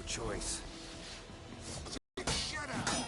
choice. Shut up!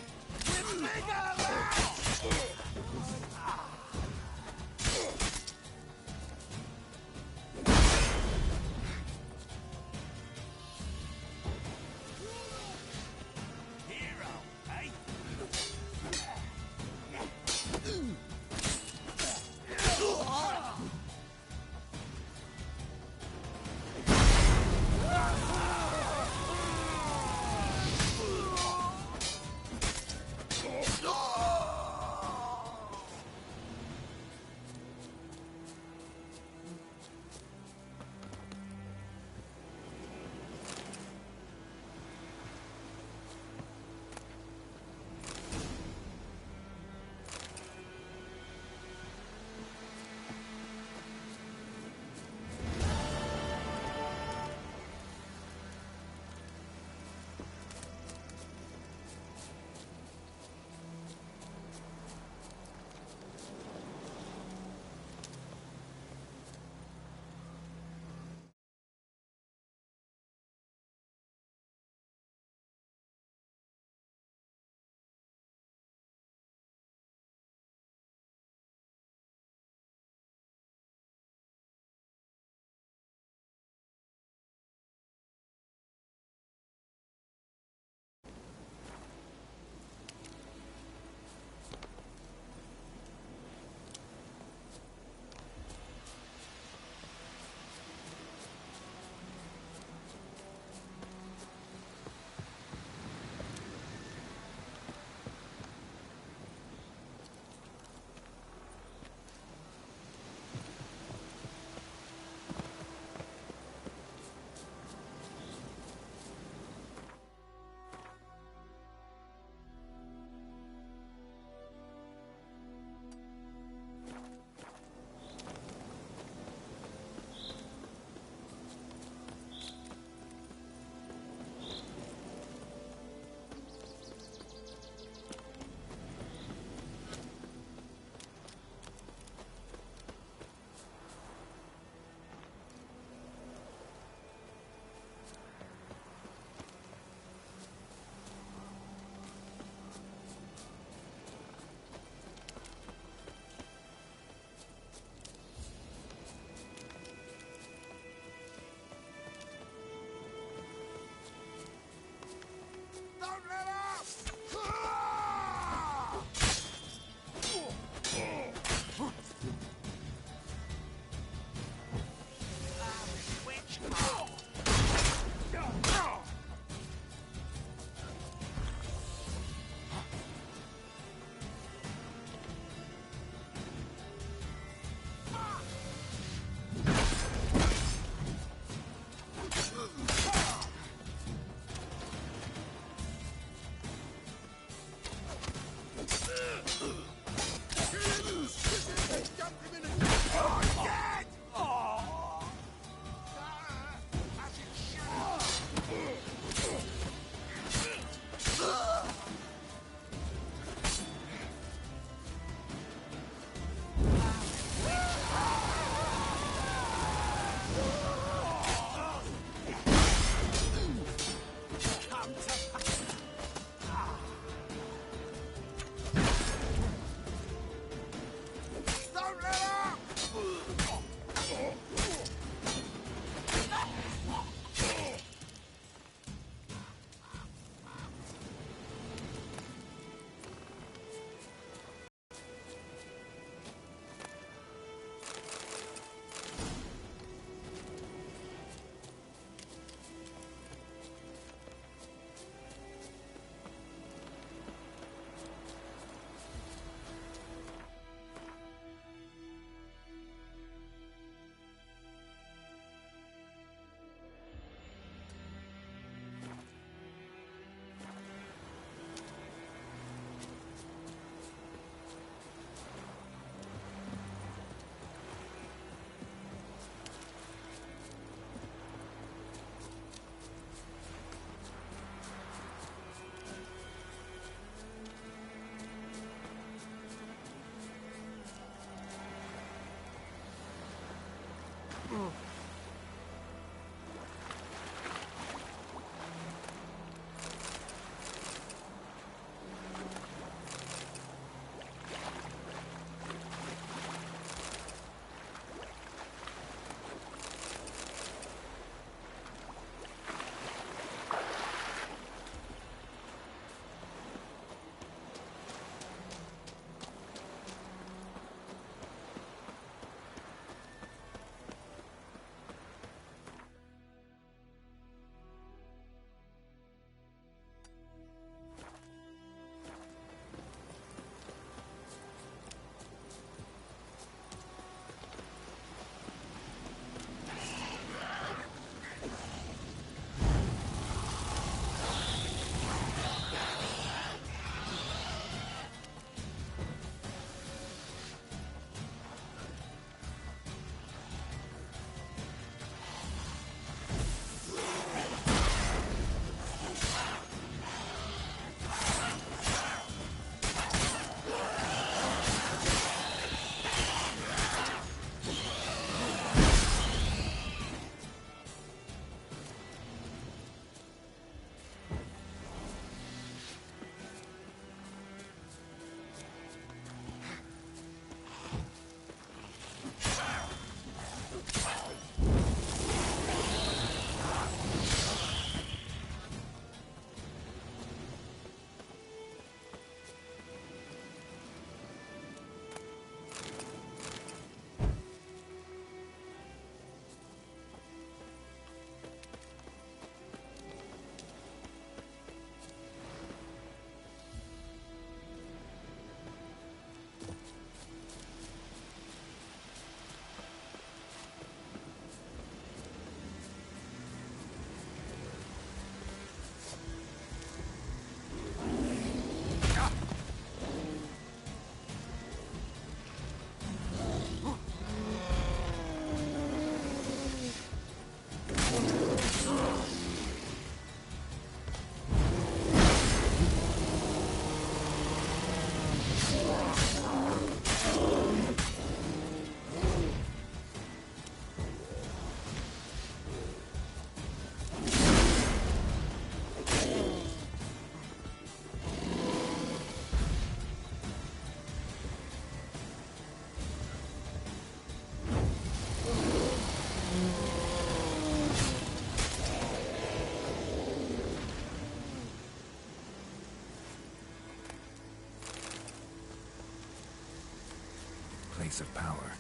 source of power.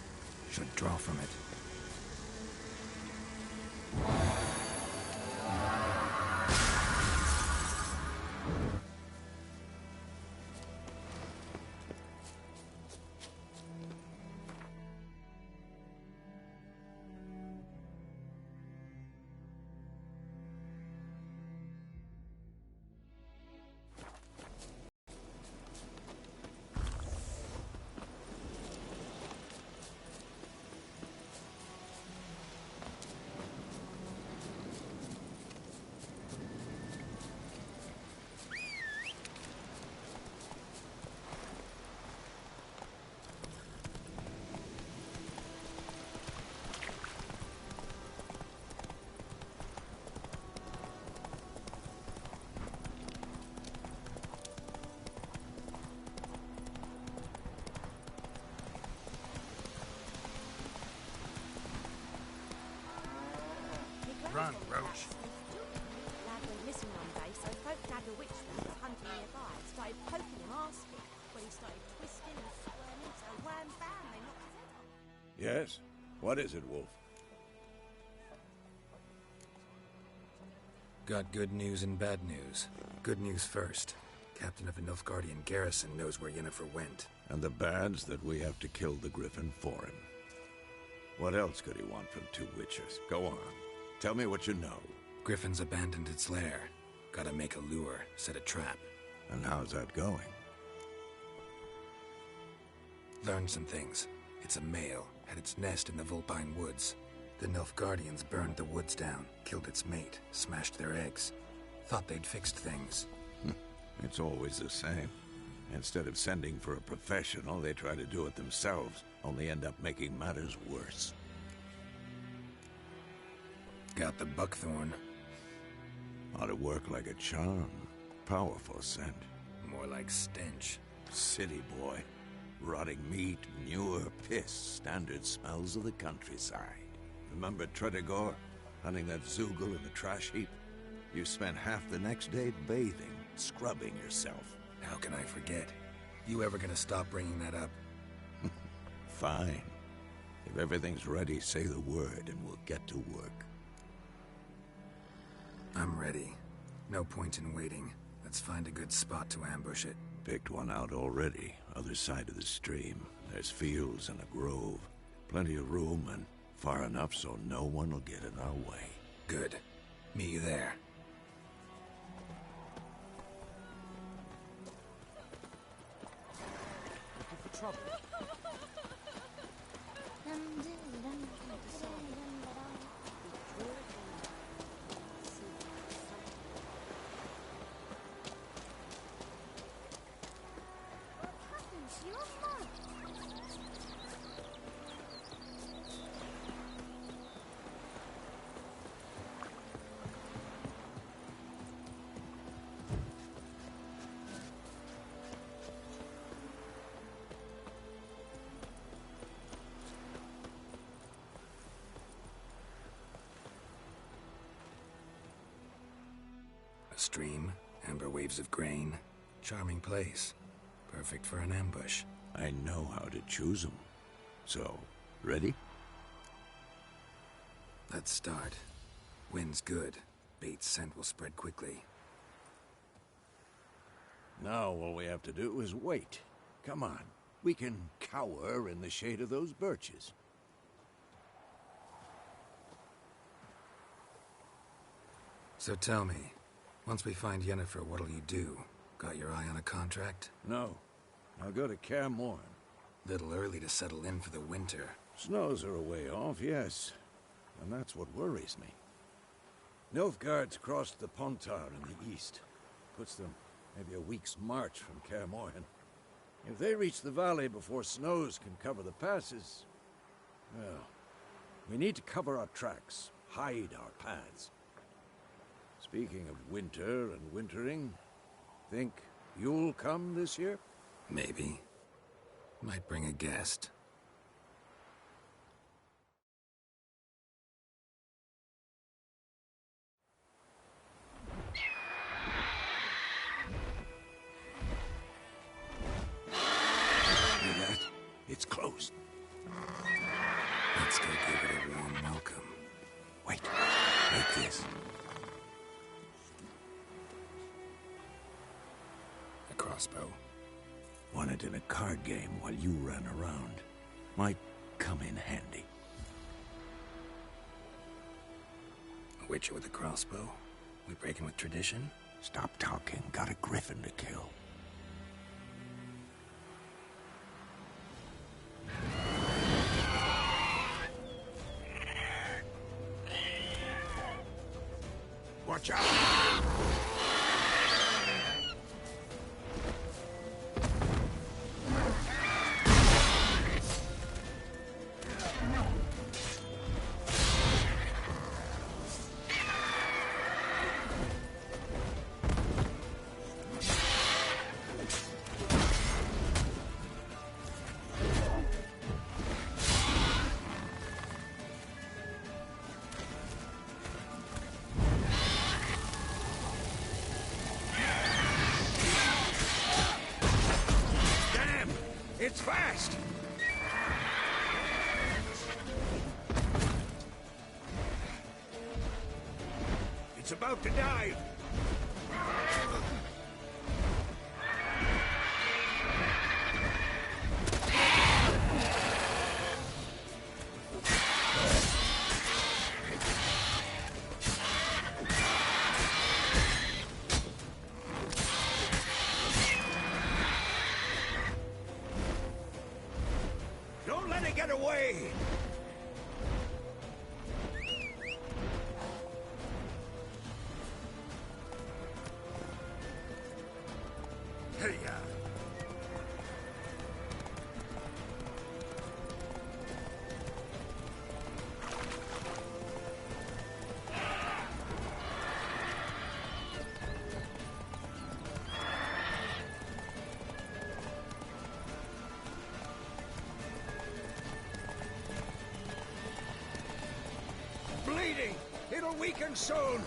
Should draw from it. Run, Roach. Lad went missing one day, so folk nagged a witch that was hunting nearby. Started poking him asking. When he started twisting and squirming, so wham bam, they knocked his head off. Yes? What is it, Wolf? Got good news and bad news. Good news first. Captain of the Nilfgaardian garrison knows where Yennefer went. And the bad's that we have to kill the Griffin for him. What else could he want from two witches? Go on. Tell me what you know. Griffin's abandoned its lair. Gotta make a lure, set a trap. And how's that going? Learned some things. It's a male, had its nest in the Vulpine Woods. The Nilfgaardians burned the woods down, killed its mate, smashed their eggs. Thought they'd fixed things. It's always the same. Instead of sending for a professional, they try to do it themselves, only end up making matters worse. Got the buckthorn. Ought to work like a charm. Powerful scent. More like stench. City boy. Rotting meat, manure, piss. Standard smells of the countryside. Remember Tredegor? Hunting that Zoogle in the trash heap? You spent half the next day bathing, scrubbing yourself. How can I forget? You ever gonna stop bringing that up? Fine. If everything's ready, say the word and we'll get to work. I'm ready. No point in waiting. Let's find a good spot to ambush it. Picked one out already, other side of the stream. There's fields and a grove. Plenty of room and far enough so no one will get in our way. Good. Meet you there. Looking for trouble. A stream, amber waves of grain. Charming place. Perfect for an ambush. I know how to choose them. So, ready? Let's start. Wind's good. Bait's scent will spread quickly. Now all we have to do is wait. Come on. We can cower in the shade of those birches. So tell me, once we find Yennefer, what'll you do? Got your eye on a contract? No. I'll go to Kaer Morhen. Little early to settle in for the winter. Snows are a way off, yes. And that's what worries me. Nilfgaard's crossed the Pontar in the east. Puts them maybe a week's march from Kaer Morhen. If they reach the valley before snows can cover the passes, well, we need to cover our tracks, hide our paths. Speaking of winter and wintering, think you'll come this year? Maybe. Might bring a guest. Hear that? It's close. this? A crossbow. Won it in a card game while you ran around. Might come in handy. A witcher with a crossbow? We breaking with tradition? Stop talking. Got a griffin to kill. Watch out! It's fast! It's about to dive! Don't let it get away! Hey-ya! Bleeding! It'll weaken soon!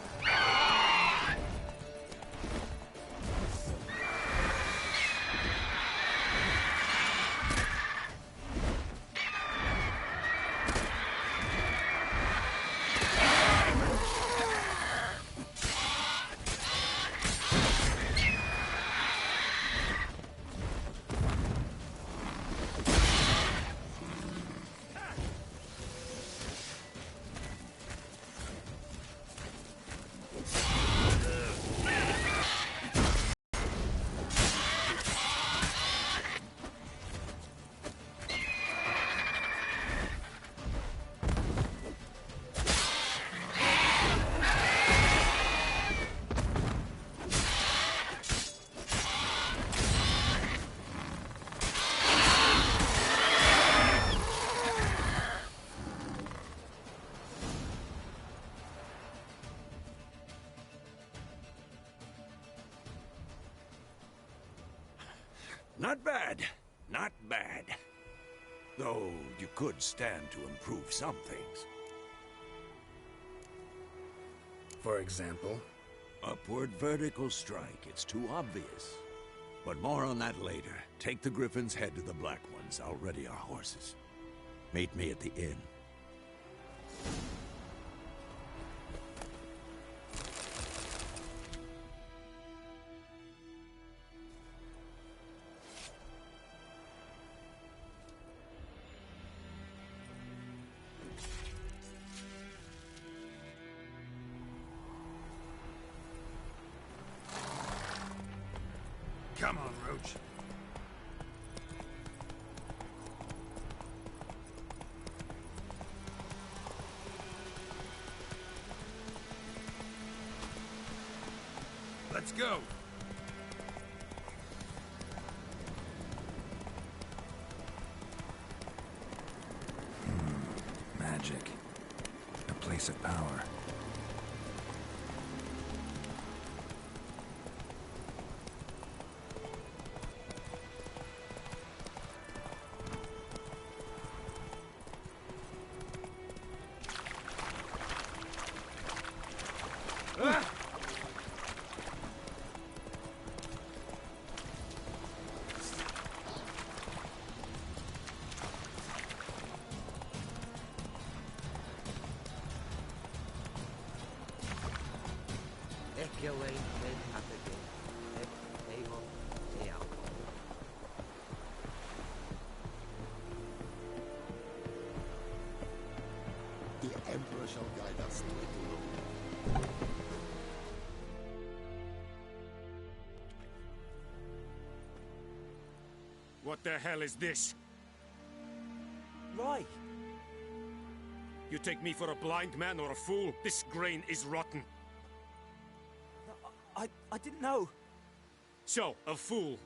Not bad. Not bad. Though you could stand to improve some things. For example? Upward vertical strike. It's too obvious. But more on that later. Take the Griffin's head to the Black Ones. I'll ready our horses. Meet me at the inn. Come on, Roach. Let's go. Magic. A place of power. away med pathogen et ego eao. The Emperor shall guide us to it. What the hell is this? Right. You take me for a blind man or a fool? This grain is rotten. I didn't know. So, a fool.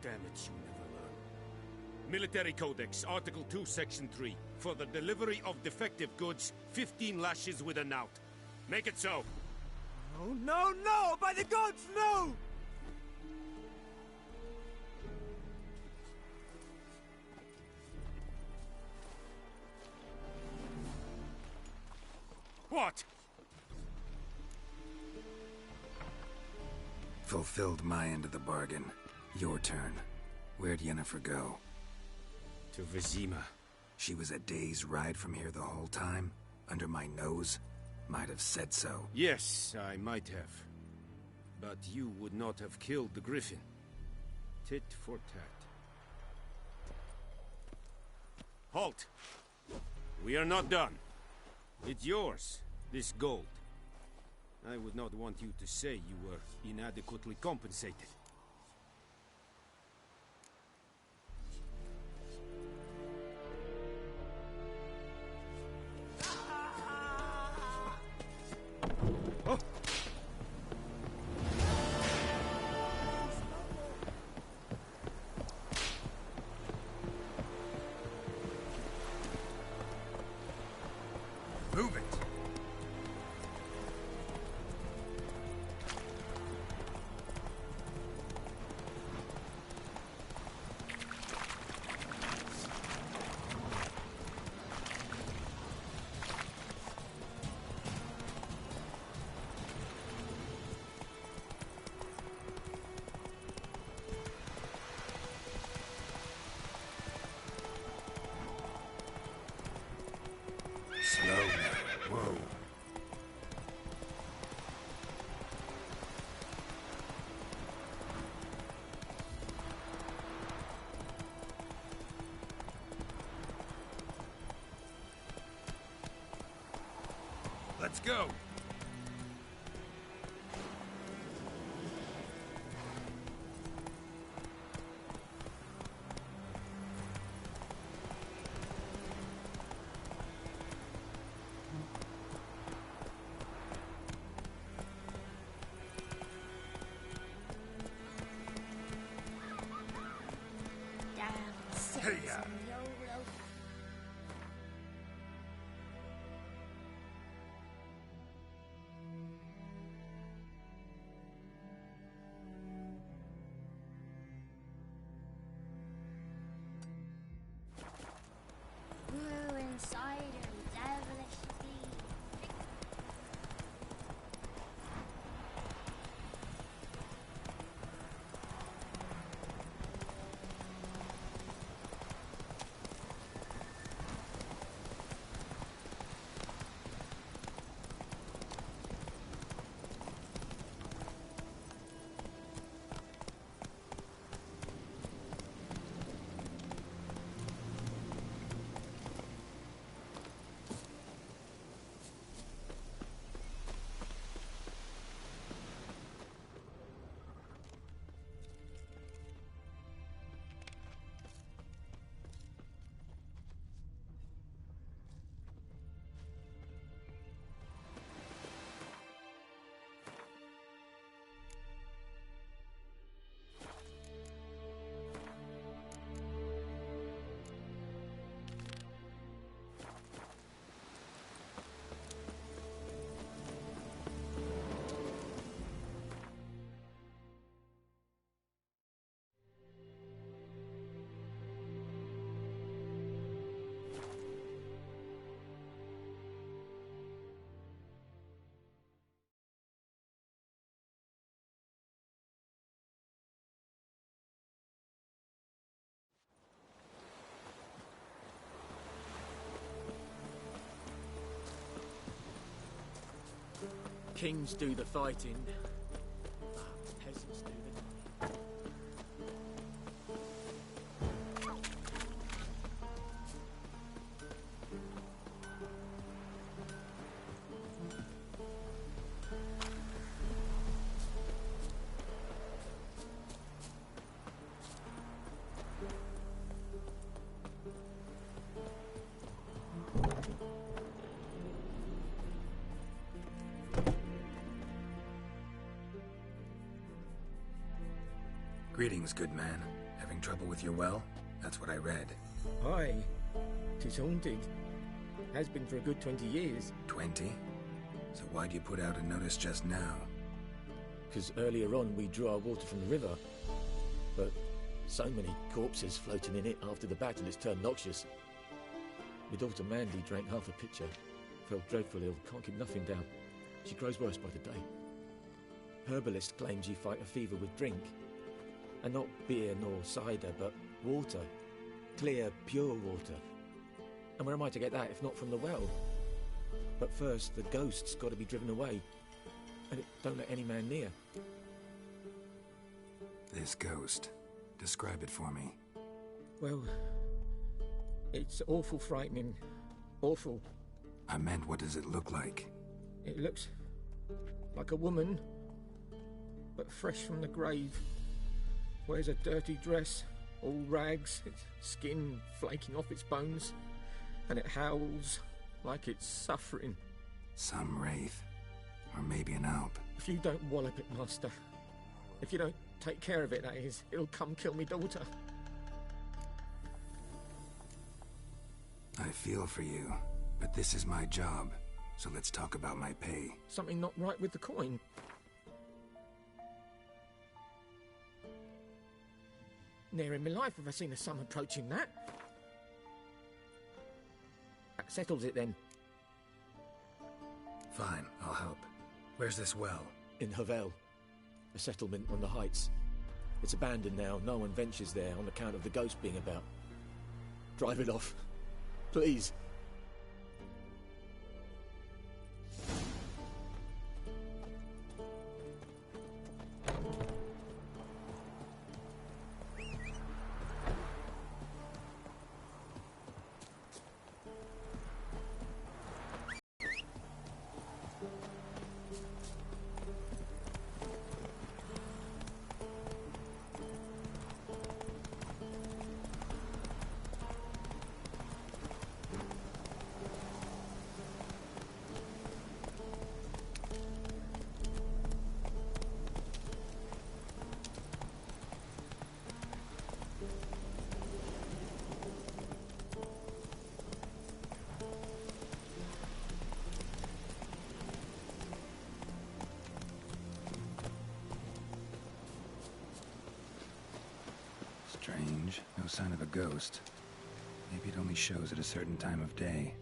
Damn it, you never learn. Military Codex, Article 2, Section 3. For the delivery of defective goods, 15 lashes with a knout. Make it so. Oh, no, no! By the gods, no! What? Fulfilled my end of the bargain. Your turn. Where'd Yennefer go? To Vizima. She was a day's ride from here the whole time? Under my nose? Might have said so. Yes, I might have. But you would not have killed the griffin. Tit for tat. Halt! We are not done. It's yours, this gold. I would not want you to say you were inadequately compensated. Oh. Move it! Slow now. Whoa. Let's go. Hey-ya. Ooh, inside her devilish deed. Kings do the fighting, Greetings, good man. Having trouble with your well? That's what I read. Aye. 'Tis haunted. Has been for a good 20 years. 20? So why'd you put out a notice just now? 'Cause earlier on we drew our water from the river. But so many corpses floating in it after the battle it's turned noxious. My daughter Mandy drank half a pitcher. Felt dreadful ill, can't keep nothing down. She grows worse by the day. Herbalist claims you fight a fever with drink. And not beer nor cider, but water. Clear, pure water. And where am I to get that if not from the well? But first, the ghost's got to be driven away. And it don't let any man near. This ghost. Describe it for me. Well, it's awful frightening. Awful. I meant, what does it look like? It looks like a woman, but fresh from the grave. Wears a dirty dress, all rags, its skin flaking off its bones, and it howls like it's suffering. Some wraith. Or maybe an alp. If you don't wallop it, Master, if you don't take care of it, that is, it'll come kill me daughter. I feel for you, but this is my job, so let's talk about my pay. Something not right with the coin. Ne'er in my life have I seen a sum approaching that. That settles it then. Fine, I'll help. Where's this well? In Havel, a settlement on the heights. It's abandoned now, no one ventures there on account of the ghost being about. Drive it off, please. Strange. No sign of a ghost. Maybe it only shows at a certain time of day.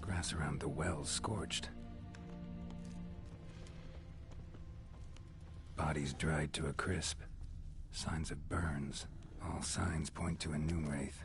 Grass around the well's scorched. Bodies dried to a crisp. Signs of burns. All signs point to a noon wraith.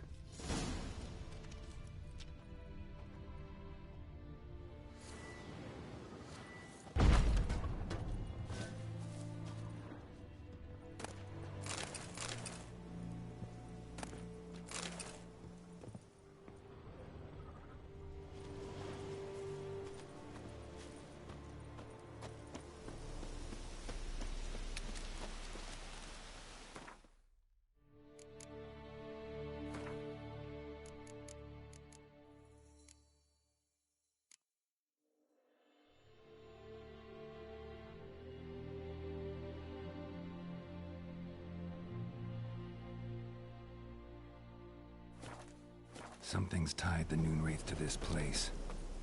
Something's tied the noon wraith to this place.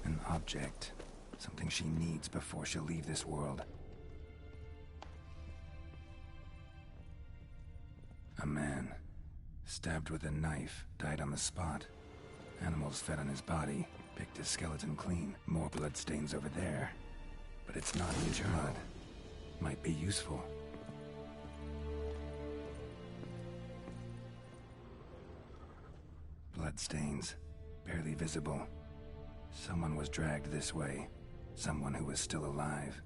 An object. Something she needs before she'll leave this world. A man. Stabbed with a knife, died on the spot. Animals fed on his body, picked his skeleton clean. More bloodstains over there. But it's not his blood. Might be useful. Bloodstains, barely visible. Someone was dragged this way. Someone who was still alive.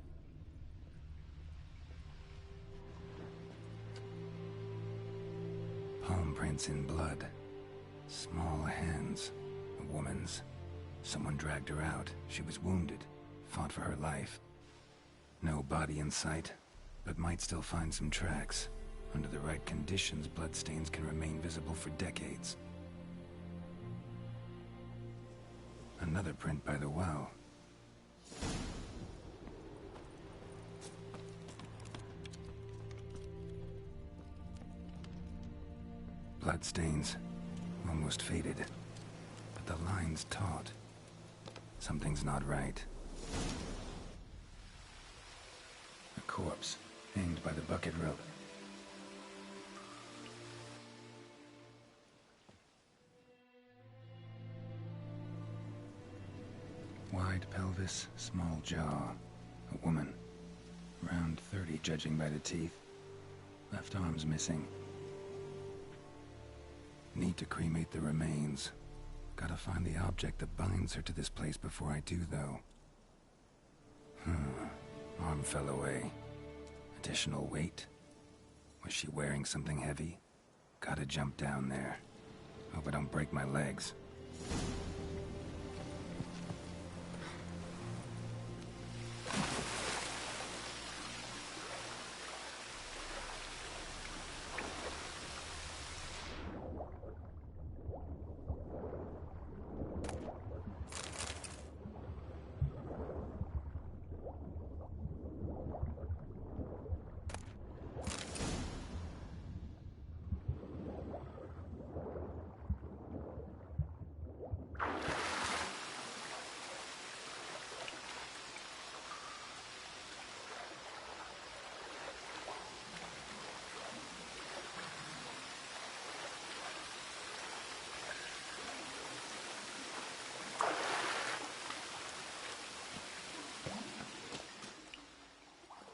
Palm prints in blood. Small hands. A woman's. Someone dragged her out. She was wounded. Fought for her life. No body in sight, but might still find some tracks. Under the right conditions, bloodstains can remain visible for decades. Another print by the well. bloodstains. Almost faded. But the line's taut. Something's not right. A corpse, hanged by the bucket rope. Wide pelvis, small jaw. A woman. Around 30, judging by the teeth. Left arm's missing. Need to cremate the remains. Gotta find the object that binds her to this place before I do, though. Arm fell away. Additional weight? Was she wearing something heavy? Gotta jump down there. Hope I don't break my legs.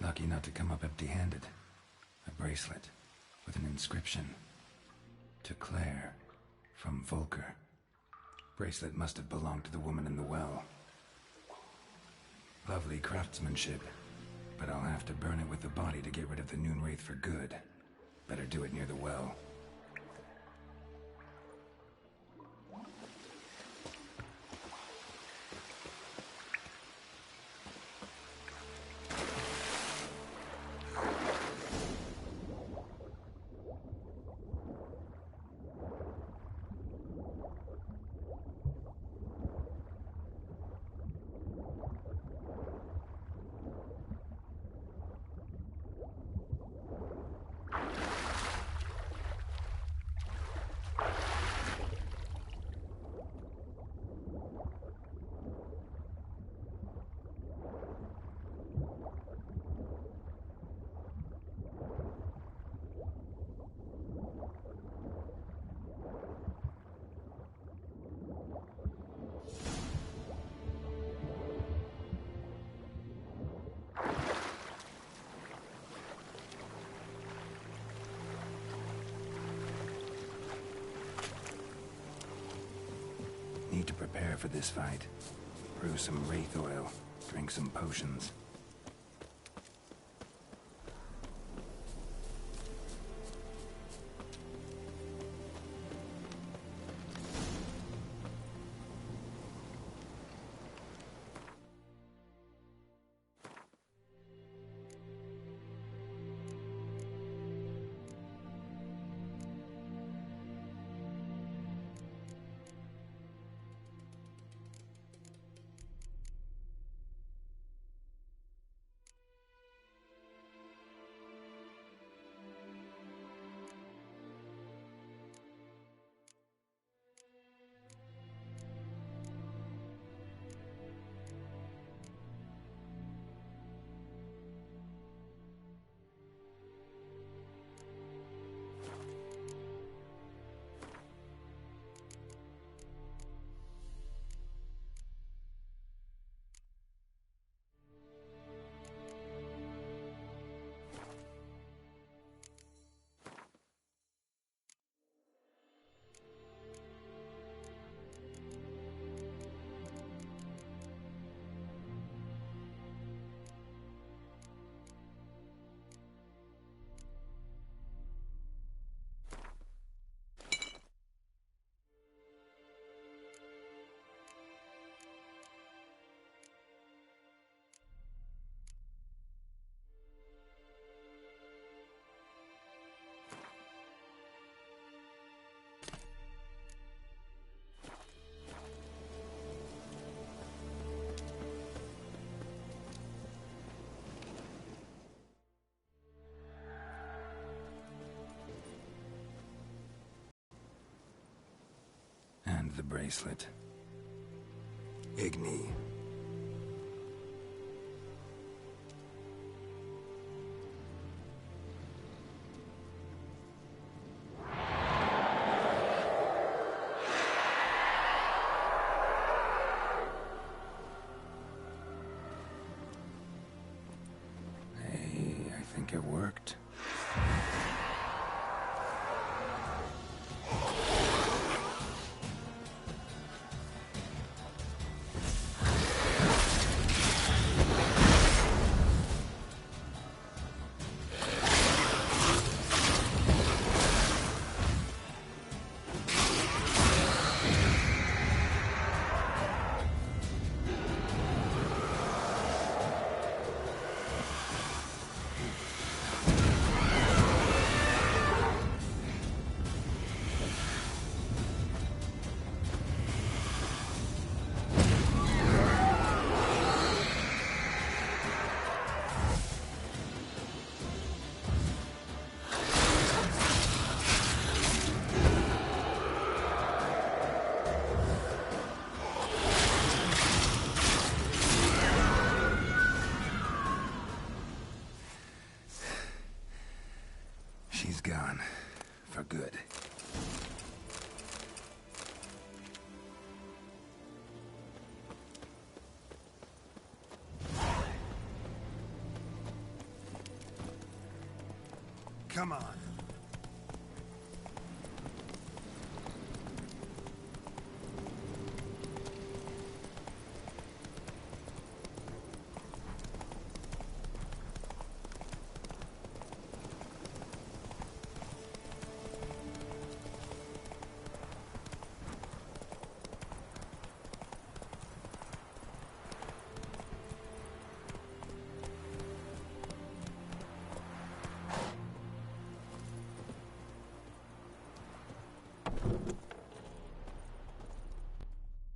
Lucky not to come up empty-handed. A bracelet with an inscription. To Claire, from Volker. Bracelet must have belonged to the woman in the well. Lovely craftsmanship, but I'll have to burn it with the body to get rid of the Noon Wraith for good. Better do it near the well. Need to prepare for this fight. Brew some wraith oil, drink some potions. the bracelet. Igni. Hey, I think it worked. She's gone. For good. Come on.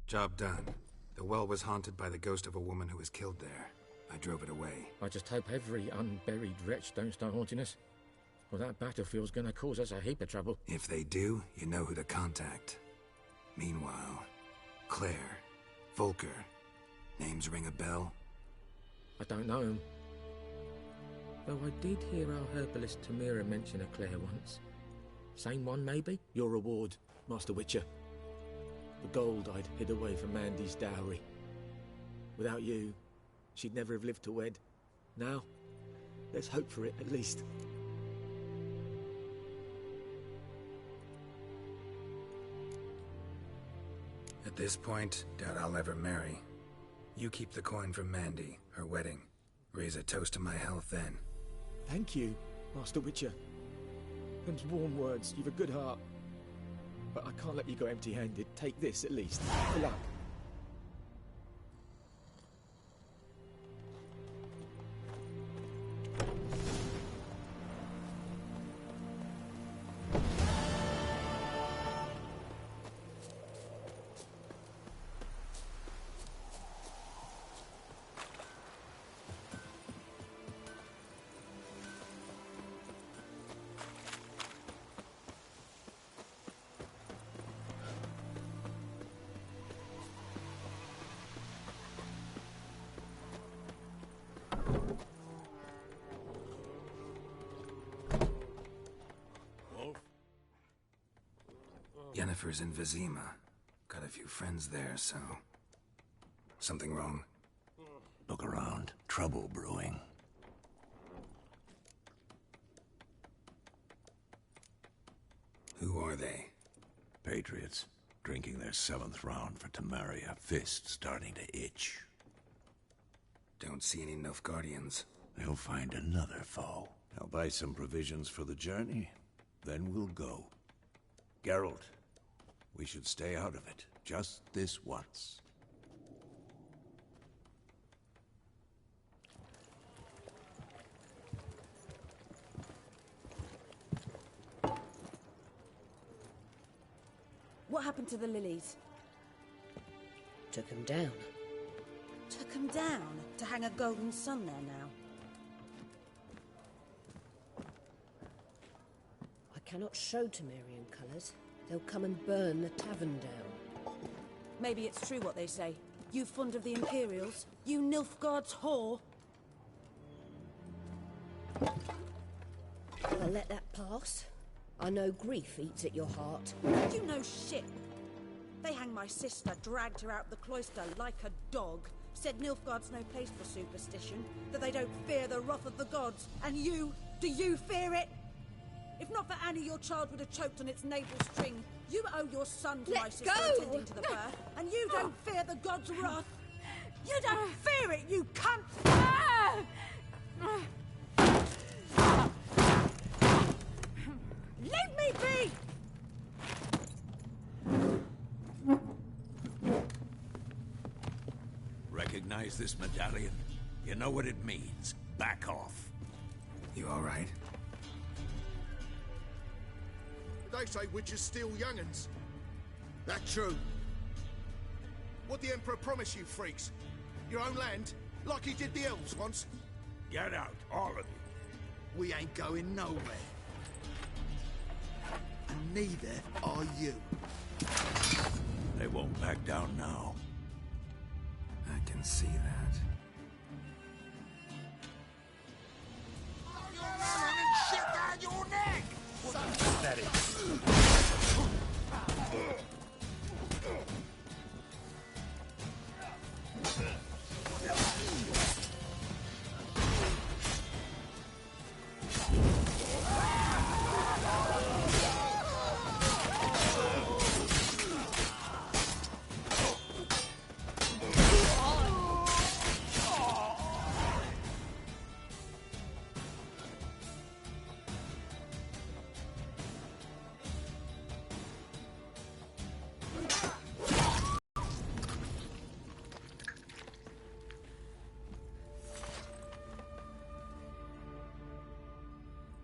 Job done. The well was haunted by the ghost of a woman who was killed there. I drove it away. I just hope every unburied wretch don't start haunting us. Well, that battlefield's gonna cause us a heap of trouble. If they do, you know who to contact. Meanwhile, Claire, Volker, names ring a bell? I don't know him. Though I did hear our herbalist Tamira mention a Claire once. Same one, maybe? Your reward, Master Witcher. The gold I'd hid away from Mandy's dowry. Without you, she'd never have lived to wed. Now, let's hope for it, at least. At this point, doubt I'll ever marry. You keep the coin from Mandy, her wedding. Raise a toast to my health then. Thank you, Master Witcher. Them's warm words. You've a good heart. But I can't let you go empty-handed. Take this, at least. Good luck. Yennefer's in Vizima. Got a few friends there, so... Something wrong? Look around. Trouble brewing. Who are they? Patriots. Drinking their 7th round for Temeria. Fist starting to itch. Don't see any Nilfgaardians. They'll find another foe. I'll buy some provisions for the journey. Then we'll go. Geralt, we should stay out of it. Just this once. What happened to the lilies? Took him down. Took them down to hang a golden sun there now. I cannot show Temerian colours. They'll come and burn the tavern down. Maybe it's true what they say. You fond of the Imperials? You Nilfgaard's whore? I'll let that pass. I know grief eats at your heart. You know shit. They hanged my sister, dragged her out the cloister like a dog. Said Nilfgaard's no place for superstition, that they don't fear the wrath of the gods. And you, do you fear it? If not for Annie, your child would have choked on its navel string. You owe your son to my sister attending to the birth, and you don't fear the gods' wrath. You don't fear it, you cunt! Leave me be! Recognize this medallion? You know what it means. Back off. You all right? They say witches steal young'uns. That true? What the Emperor promised you, freaks? Your own land? Like he did the elves once? Get out, all of you. We ain't going nowhere. And neither are you. They won't back down now. I can see that. You're running shit down your neck! That is.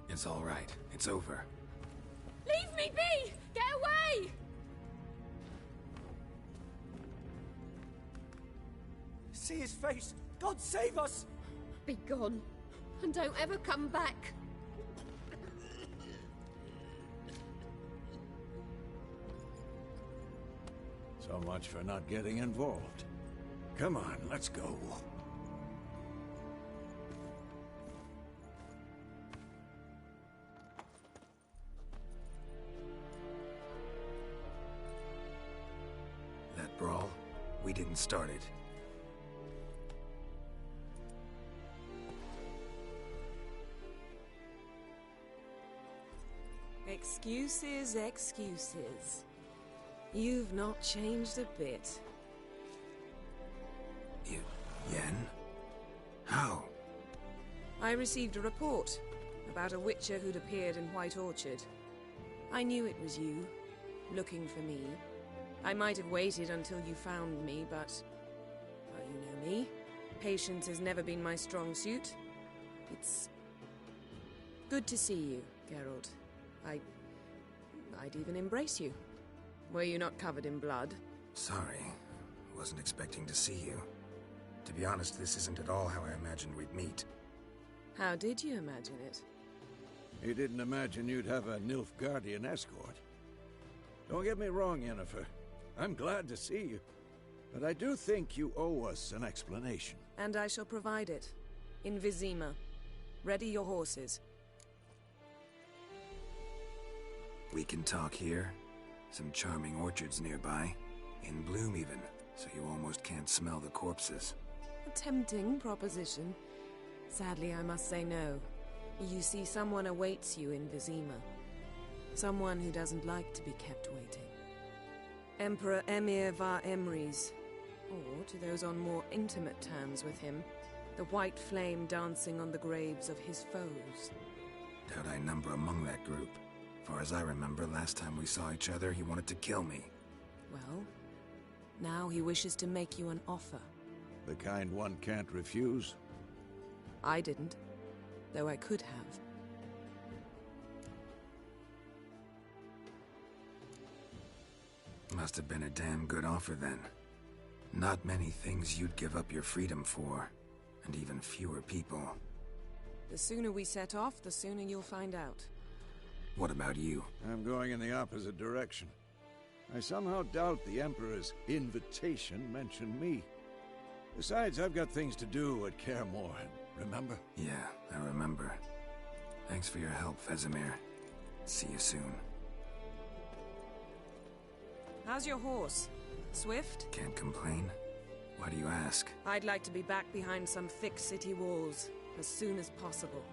It's all right. It's over. Leave me be! Get away! See his face! God save us! Be gone, and don't ever come back. So much for not getting involved. Come on, let's go. That brawl, we didn't start it. Excuses, excuses. You've not changed a bit. Yen? How? I received a report about a witcher who'd appeared in White Orchard. I knew it was you, looking for me. I might have waited until you found me, but... well, you know me. Patience has never been my strong suit. It's... good to see you, Geralt. I'd even embrace you. Were you not covered in blood? Sorry. Wasn't expecting to see you. To be honest, this isn't at all how I imagined we'd meet. How did you imagine it? You didn't imagine you'd have a Nilfgaardian escort. Don't get me wrong, Yennefer. I'm glad to see you. But I do think you owe us an explanation. And I shall provide it. In Vizima. Ready your horses. We can talk here. Some charming orchards nearby. In bloom even, so you almost can't smell the corpses. A tempting proposition. Sadly, I must say no. You see, someone awaits you in Vizima. Someone who doesn't like to be kept waiting. Emperor Emir var Emrys. Or, to those on more intimate terms with him, the white flame dancing on the graves of his foes. Doubt I number among that group. Far as I remember, last time we saw each other, he wanted to kill me. Well, now he wishes to make you an offer. The kind one can't refuse? I didn't, though I could have. Must have been a damn good offer then. Not many things you'd give up your freedom for, and even fewer people. The sooner we set off, the sooner you'll find out. What about you? I'm going in the opposite direction. I somehow doubt the Emperor's invitation mentioned me. Besides, I've got things to do at Kaer Morhen, remember? Yeah, I remember. Thanks for your help, Vesemir. See you soon. How's your horse? Swift? Can't complain. Why do you ask? I'd like to be back behind some thick city walls as soon as possible.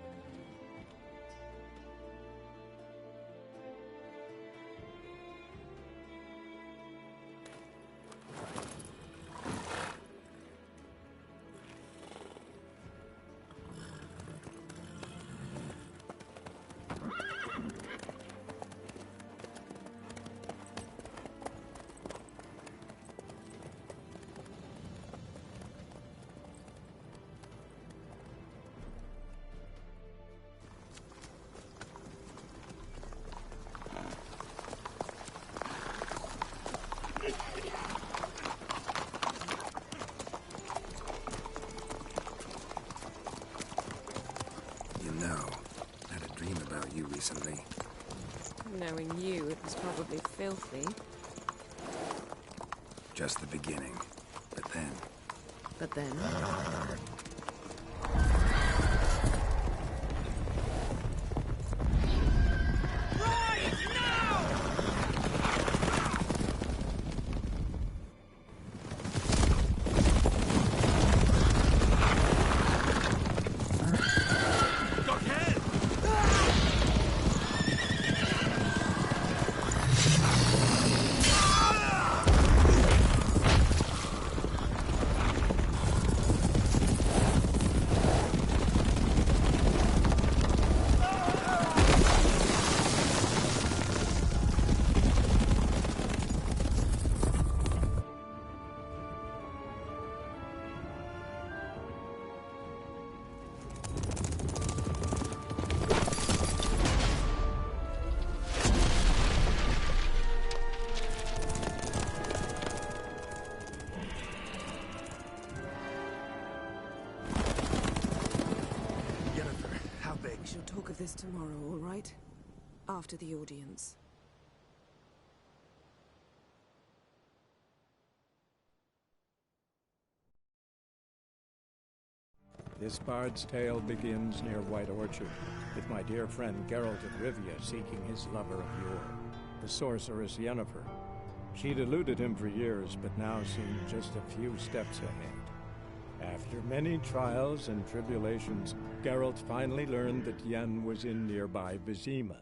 Recently. Knowing you, it was probably filthy. Just the beginning. But then... But then... this tomorrow, all right? After the audience. This bard's tale begins near White Orchard, with my dear friend Geralt of Rivia seeking his lover of yore, the sorceress Yennefer. She'd eluded him for years, but now seemed just a few steps ahead. After many trials and tribulations, Geralt finally learned that Yen was in nearby Vizima.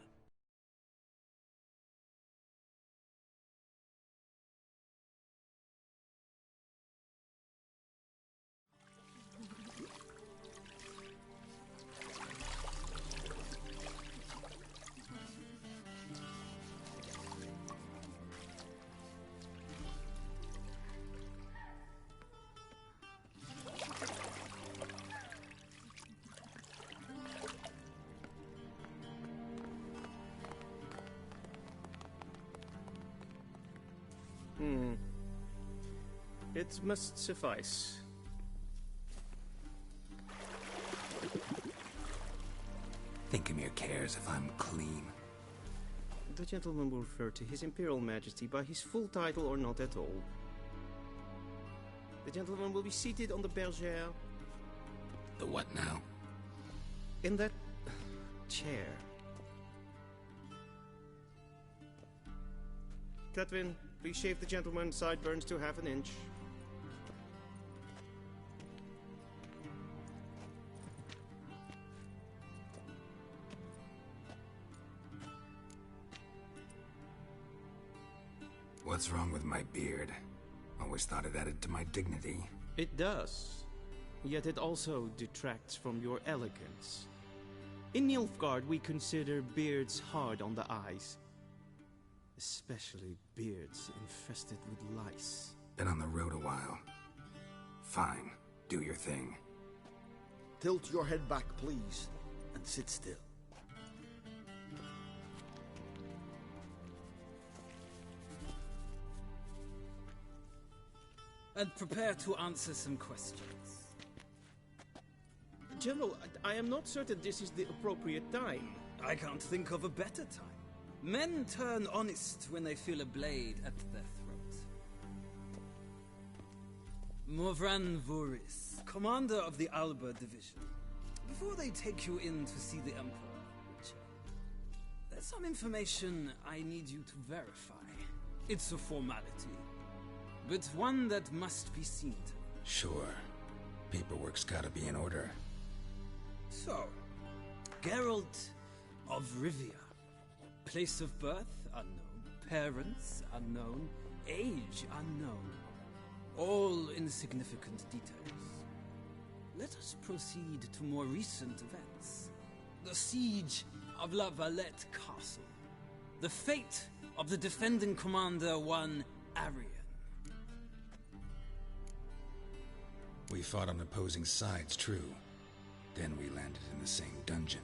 It must suffice. Thinkamir cares if I'm clean. The gentleman will refer to His Imperial Majesty by his full title or not at all. The gentleman will be seated on the bergère. The what now? In that chair. Cletwin, please shave the gentleman's sideburns to half an inch. What's wrong with my beard? Always thought it added to my dignity. It does. Yet it also detracts from your elegance. In Nilfgaard, we consider beards hard on the eyes. Especially beards infested with lice. Been on the road a while. Fine. Do your thing. Tilt your head back, please, and sit still. And prepare to answer some questions. General, I am not certain this is the appropriate time. I can't think of a better time. Men turn honest when they feel a blade at their throat. Morvran Voris, commander of the Alba Division. Before they take you in to see the Emperor, Witcher, there's some information I need you to verify. It's a formality, but one that must be seen to. Sure. Paperwork's gotta be in order. So, Geralt of Rivia. Place of birth, unknown. Parents, unknown. Age, unknown. All insignificant details. Let us proceed to more recent events. The siege of La Valette Castle. The fate of the defending commander, one Arian. We fought on opposing sides, true. Then we landed in the same dungeon.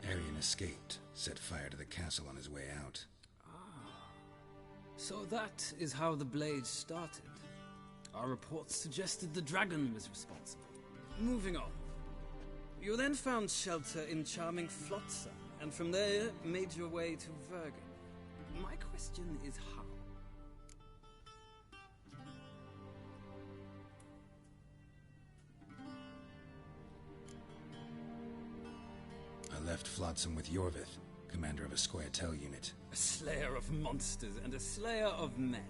Arian escaped, set fire to the castle on his way out. So that is how the blade started. Our reports suggested the dragon was responsible. Moving on. You then found shelter in charming Flotsam, and from there made your way to Vergen. My question is how? I left Flotsam with Yorvith, commander of a Scoia'tael unit. A slayer of monsters and a slayer of men.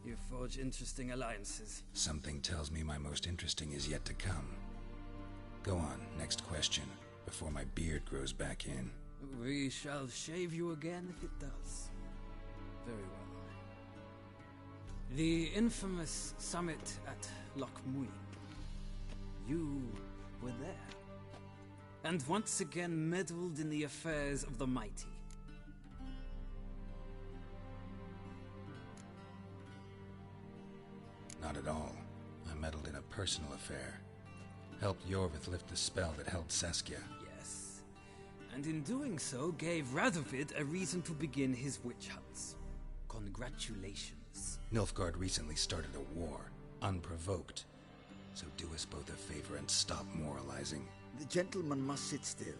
You forge interesting alliances. Something tells me my most interesting is yet to come. Go on, next question, before my beard grows back in. We shall shave you again if it does. Very well. The infamous summit at Loch Muin. You were there. And once again meddled in the affairs of the mighty. Not at all. I meddled in a personal affair. Helped Yorvith lift the spell that held Saskia. Yes. And in doing so, gave Radovid a reason to begin his witch hunts. Congratulations. Nilfgaard recently started a war, unprovoked. So do us both a favor and stop moralizing. The gentleman must sit still.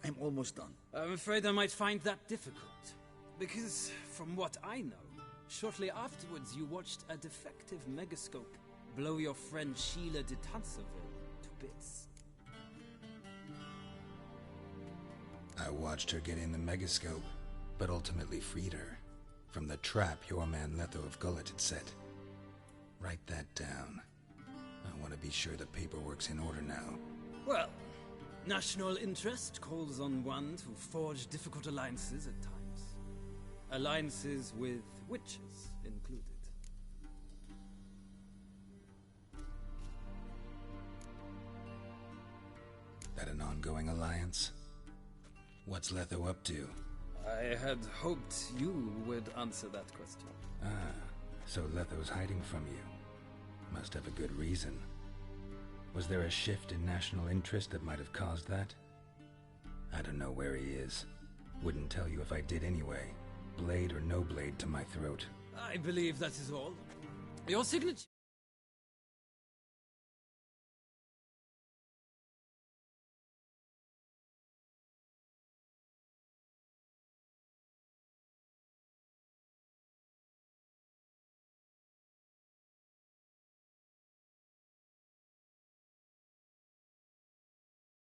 I'm almost done. I'm afraid I might find that difficult. Because, from what I know, shortly afterwards you watched a defective megascope blow your friend Sheila de Tanserville to bits. I watched her get in the megascope, but ultimately freed her from the trap your man Letho of Gullet had set. Write that down. I want to be sure the paperwork's in order now. Well, national interest calls on one to forge difficult alliances at times. Alliances with witches included. That an ongoing alliance? What's Letho up to? I had hoped you would answer that question. Ah, so Letho's hiding from you. Must have a good reason. Was there a shift in national interest that might have caused that? I don't know where he is. Wouldn't tell you if I did anyway. Blade or no blade to my throat. I believe that is all. Your signature...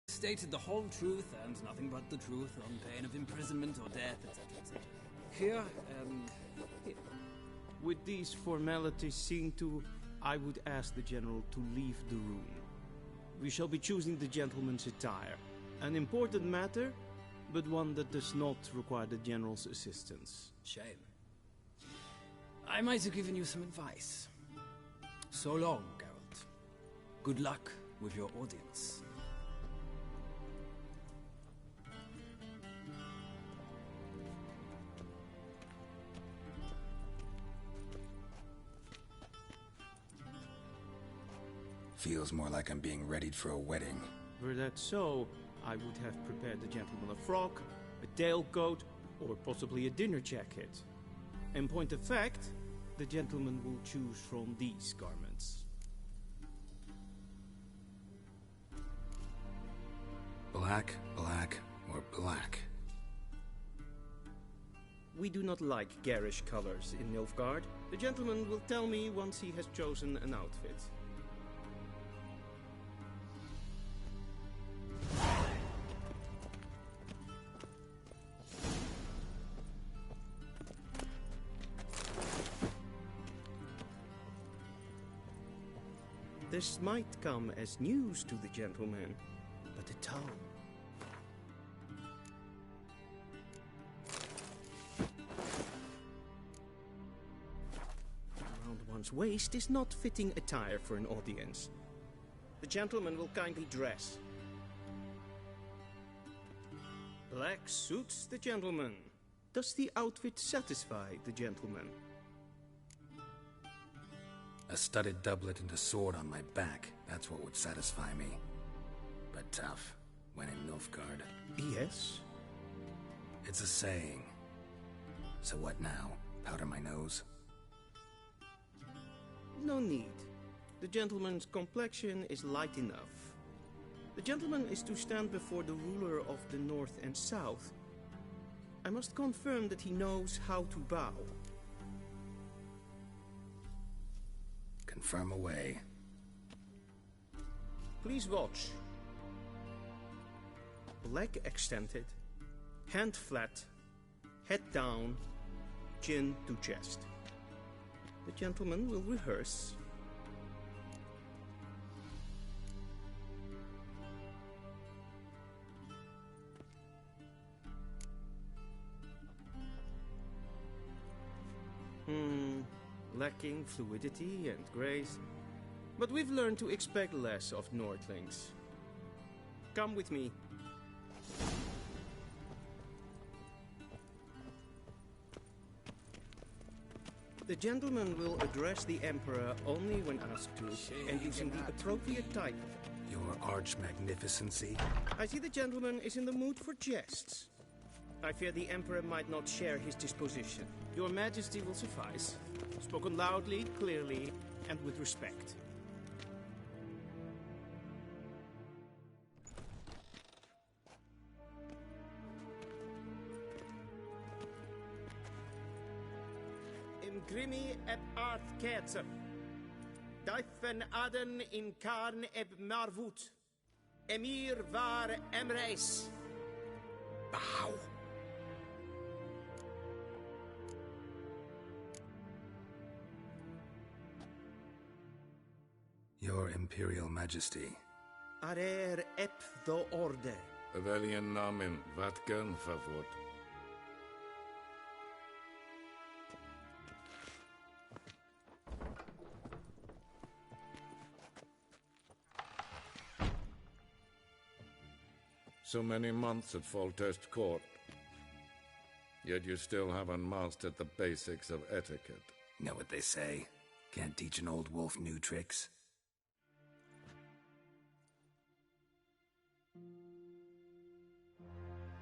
stated the whole truth and nothing but the truth on pain of imprisonment or death, etc., etc. Here and here. With these formalities seen to, I would ask the General to leave the room. We shall be choosing the gentleman's attire. An important matter, but one that does not require the General's assistance. Shame. I might have given you some advice. So long, Geralt. Good luck with your audience. Feels more like I'm being readied for a wedding. Were that so, I would have prepared the gentleman a frock, a tailcoat, or possibly a dinner jacket. In point of fact, the gentleman will choose from these garments. Black, black, or black? We do not like garish colors in Nilfgaard. The gentleman will tell me once he has chosen an outfit. This might come as news to the gentleman, but the tone... around one's waist is not fitting attire for an audience. The gentleman will kindly dress. Black suits the gentleman. Does the outfit satisfy the gentleman? A studded doublet and a sword on my back, that's what would satisfy me. But tough, when in Nilfgaard. Yes? It's a saying. So what now? Powder my nose? No need. The gentleman's complexion is light enough. The gentleman is to stand before the ruler of the North and South. I must confirm that he knows how to bow. Confirm away. Please watch. Leg extended, hand flat, head down, chin to chest. The gentleman will rehearse. Lacking fluidity and grace, but we've learned to expect less of Nordlings. Come with me. The gentleman will address the Emperor only when asked to, and using the appropriate title. Your arch-magnificency? I see the gentleman is in the mood for jests. I fear the Emperor might not share his disposition. Your Majesty will suffice. Spoken loudly, clearly, and with respect. Imgrimi eb art ketzer. Daifen aden in karn eb marvut. Emir var emreis. Bow. Your Imperial Majesty. Arer ep the orde. Evelien namen, wat gern favort. So many months at Foltest Court. Yet you still haven't mastered the basics of etiquette. Know what they say? Can't teach an old wolf new tricks.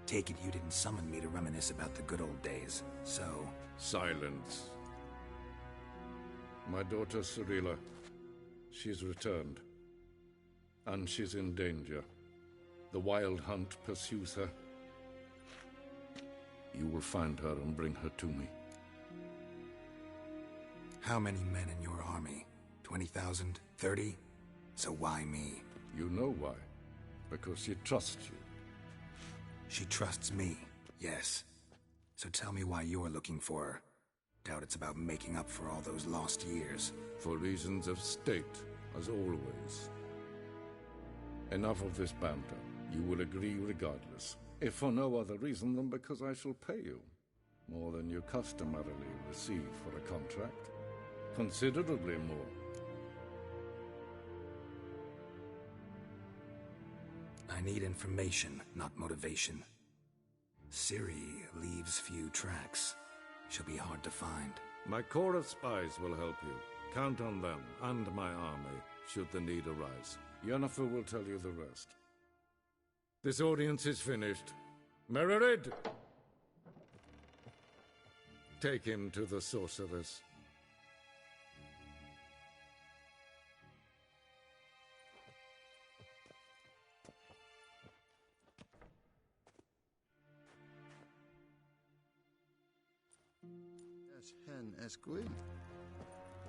Take it you didn't summon me to reminisce about the good old days, so... Silence. My daughter Cyrilla, she's returned. And she's in danger. The Wild Hunt pursues her. You will find her and bring her to me. How many men in your army? 20,000? 30? So why me? You know why. Because she trusts you. She trusts me, yes. So tell me why you're looking for her. Doubt it's about making up for all those lost years. For reasons of state, as always. Enough of this banter. You will agree regardless. If for no other reason than because I shall pay you. More than you customarily receive for a contract. Considerably more. I need information, not motivation. Ciri leaves few tracks. She'll be hard to find. My corps of spies will help you. Count on them, and my army, should the need arise. Yennefer will tell you the rest. This audience is finished. Mererid! Take him to the sorceress.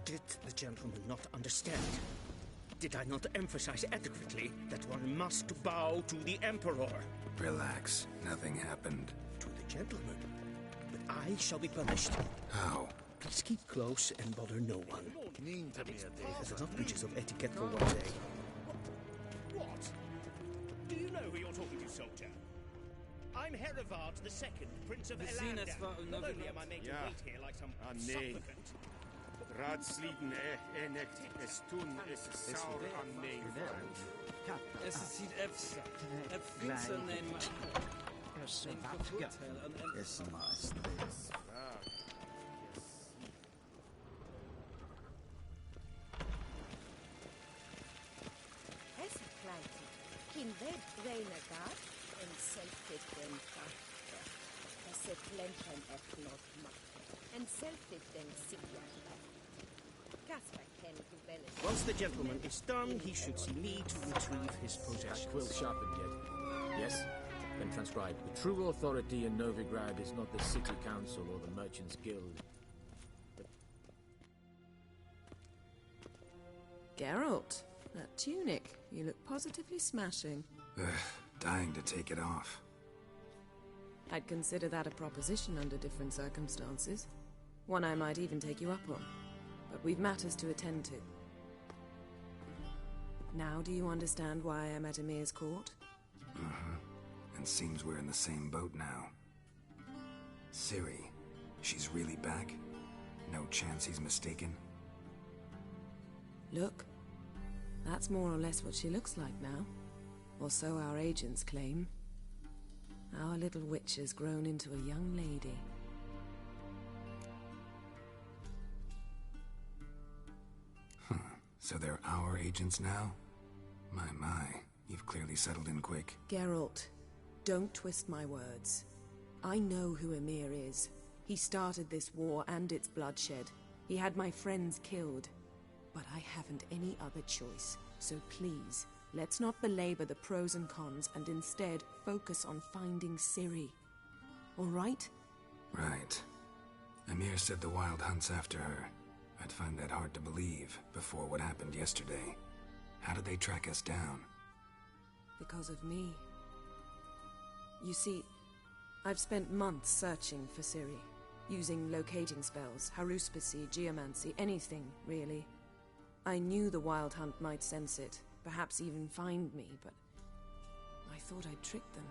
Did the gentleman not understand? Did I not emphasize adequately that one must bow to the Emperor? Relax. Nothing happened. To the gentleman. But I shall be punished. How? Please keep close and bother no one. There's enough breaches of etiquette for one day. What? Do you know who you're talking to, soldier? I'm Herivard II, Prince of Elandar. Not only am I made to wait here like some supplicant. Raadsleden enet es tun es saur an neem. Es ziet efsa. Het fietsen nemen. Kin ved Renegar en selvfit den fakta. Disse plenken er flott matte. En selvfit den sikja. Once the gentleman is done, he should see me to retrieve his possessions. Quill sharpened yet? Yes? Then transcribe. The true authority in Novigrad is not the City Council or the Merchants Guild. Geralt, that tunic. You look positively smashing. Dying to take it off. I'd consider that a proposition under different circumstances. One I might even take you up on. But we've matters to attend to. Now do you understand why I'm at Emir's court? And seems we're in the same boat now. Ciri, she's really back? No chance he's mistaken? Look. That's more or less what she looks like now. Or so our agents claim. Our little witch has grown into a young lady. So they're our agents now? My, you've clearly settled in quick. Geralt, don't twist my words. I know who Emir is. He started this war and its bloodshed. He had my friends killed. But I haven't any other choice. So please, let's not belabor the pros and cons and instead focus on finding Ciri. All right? Right. Emir said the Wild Hunt's after her. I'd find that hard to believe before what happened yesterday. How did they track us down? Because of me. You see, I've spent months searching for Ciri, using locating spells, haruspicy, geomancy, anything, really. I knew the Wild Hunt might sense it, perhaps even find me, but I thought I'd tricked them.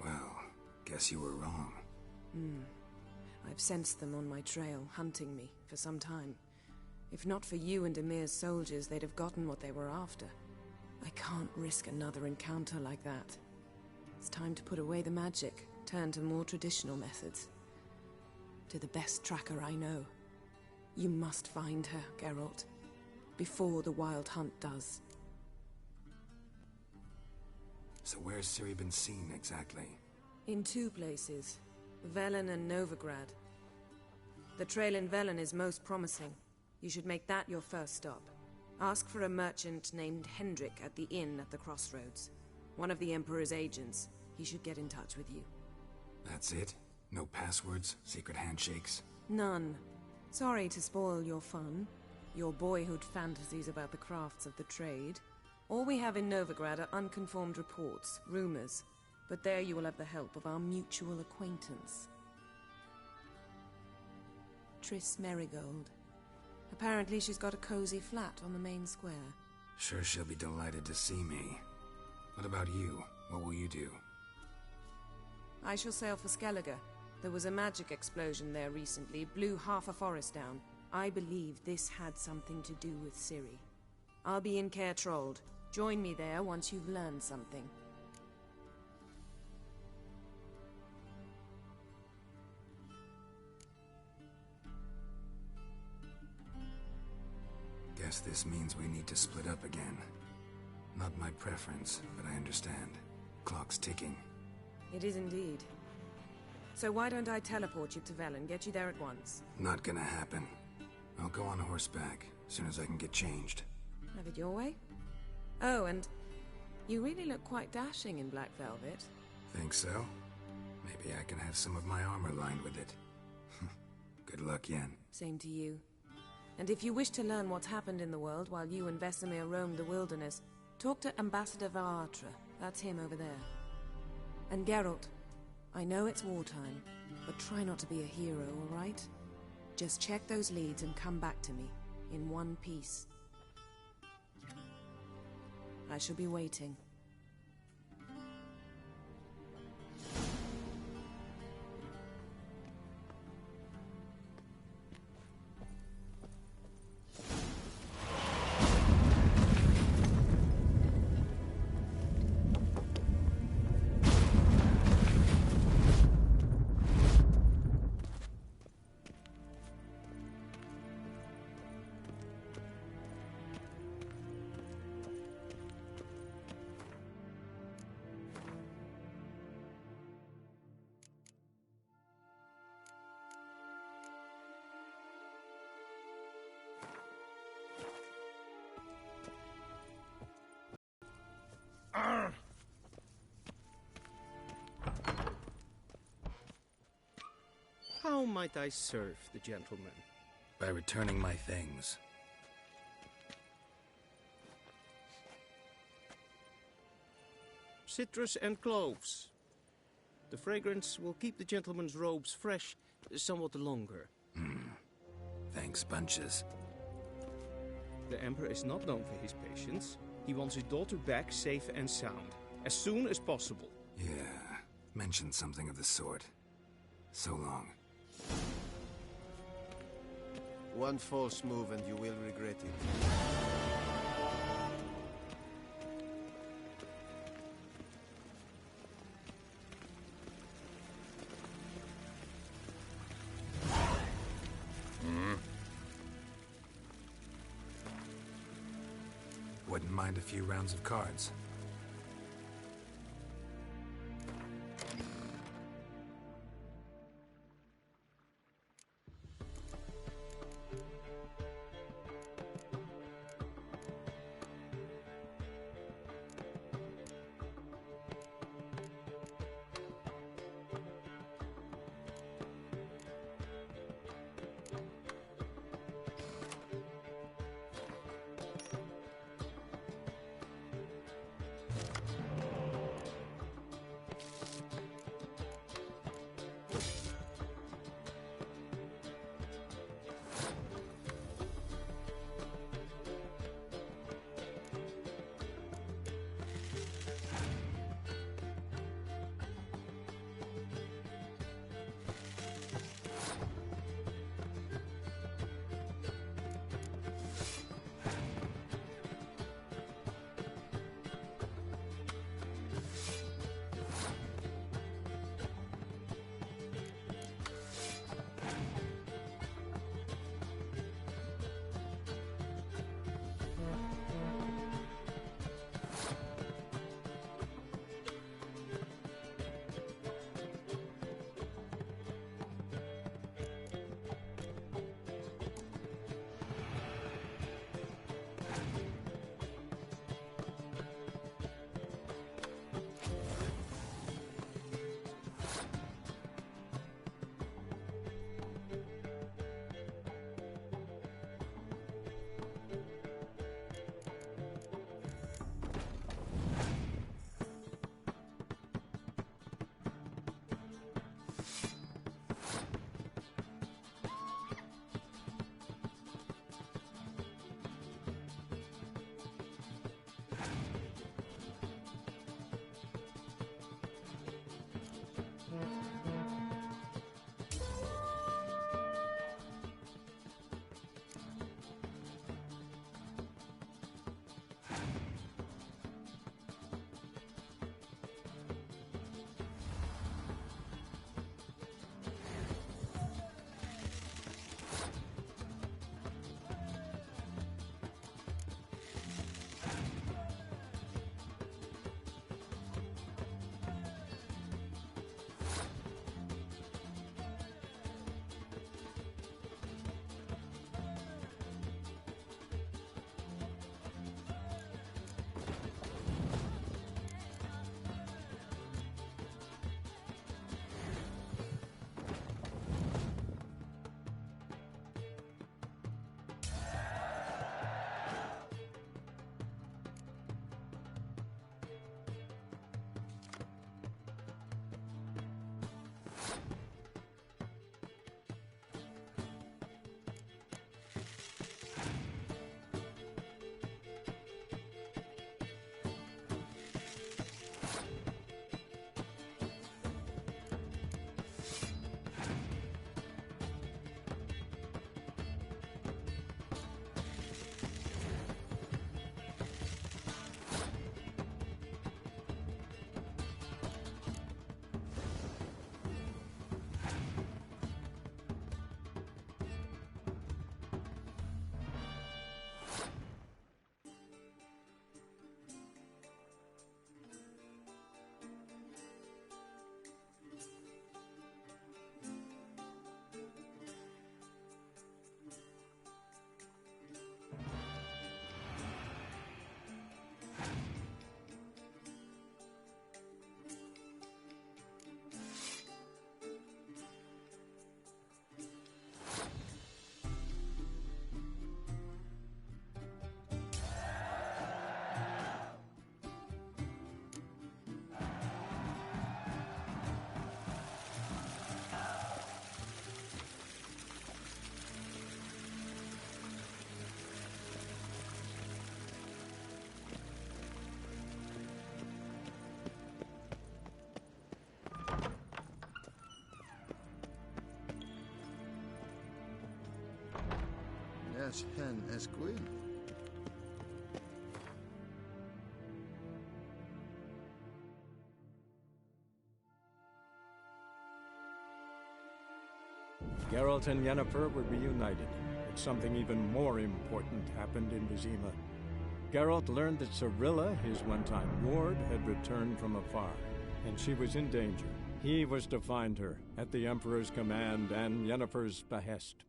Well, guess you were wrong. I've sensed them on my trail, hunting me, for some time. If not for you and Emir's soldiers, they'd have gotten what they were after. I can't risk another encounter like that. It's time to put away the magic, turn to more traditional methods. To the best tracker I know. You must find her, Geralt. Before the Wild Hunt does. So where's Ciri been seen, exactly? In two places. Velen and Novigrad. The trail in Velen is most promising. You should make that your first stop. Ask for a merchant named Hendrik at the inn at the crossroads. One of the Emperor's agents. He should get in touch with you. That's it? No passwords? Secret handshakes? None. Sorry to spoil your fun. Your boyhood fantasies about the crafts of the trade. All we have in Novigrad are unconfirmed reports, rumors. But there you will have the help of our mutual acquaintance. Triss Merigold. Apparently she's got a cozy flat on the main square. Sure she'll be delighted to see me. What about you? What will you do? I shall sail for Skellige. There was a magic explosion there recently, blew half a forest down. I believe this had something to do with Ciri. I'll be in Caer Trold. Join me there once you've learned something. Guess this means we need to split up again. Not my preference, but I understand. Clock's ticking. It is indeed. So why don't I teleport you to Velen, get you there at once? Not gonna happen. I'll go on horseback, as soon as I can get changed. Have it your way? Oh, and you really look quite dashing in black velvet. Think so? Maybe I can have some of my armor lined with it. Good luck, Yen. Same to you. And if you wish to learn what's happened in the world while you and Vesemir roamed the wilderness, talk to Ambassador Varatra. That's him over there. And Geralt, I know it's wartime, but try not to be a hero, all right? Just check those leads and come back to me, in one piece. I shall be waiting. How might I serve the gentleman? By returning my things. Citrus and cloves. The fragrance will keep the gentleman's robes fresh somewhat longer. Thanks, bunches. The Emperor is not known for his patience. He wants his daughter back safe and sound, as soon as possible. Yeah, mentioned something of the sort. So long. One false move and you will regret it. Wouldn't mind a few rounds of cards. as hen as Gwyn. Geralt and Yennefer were reunited, but something even more important happened in Vizima. Geralt learned that Cirilla, his one-time ward, had returned from afar, and she was in danger. He was to find her, at the Emperor's command and Yennefer's behest.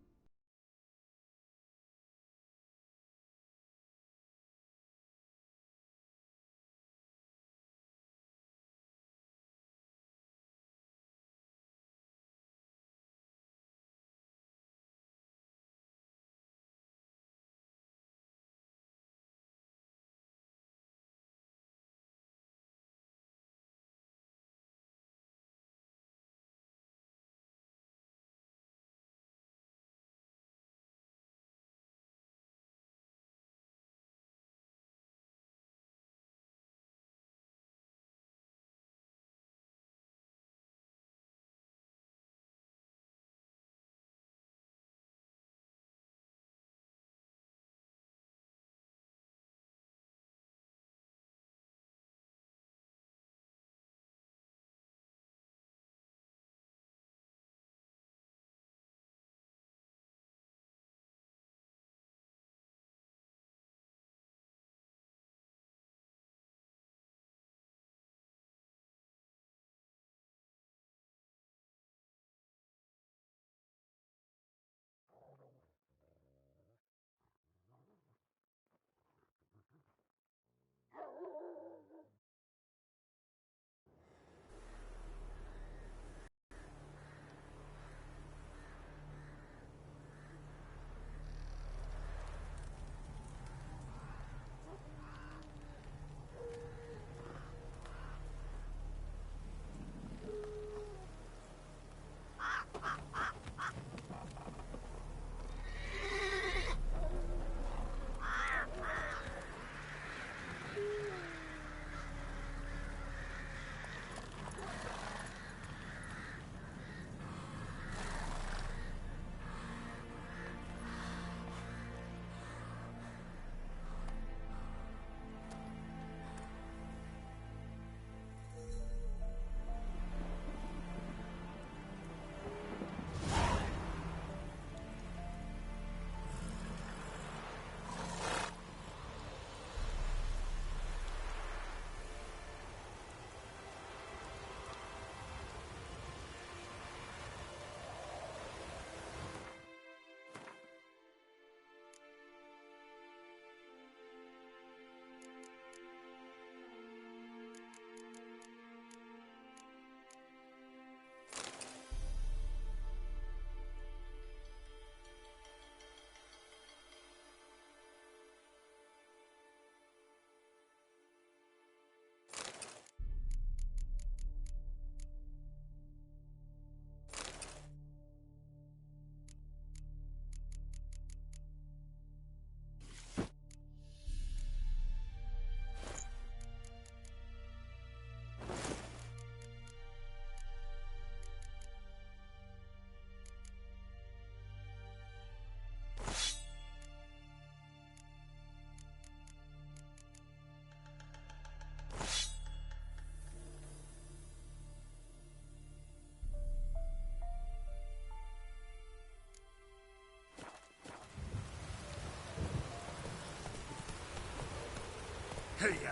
Hey-ya!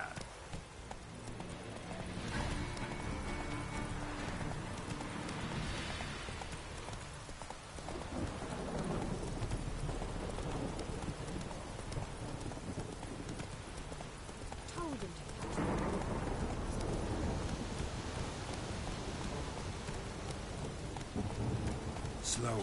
Told him to. Slower.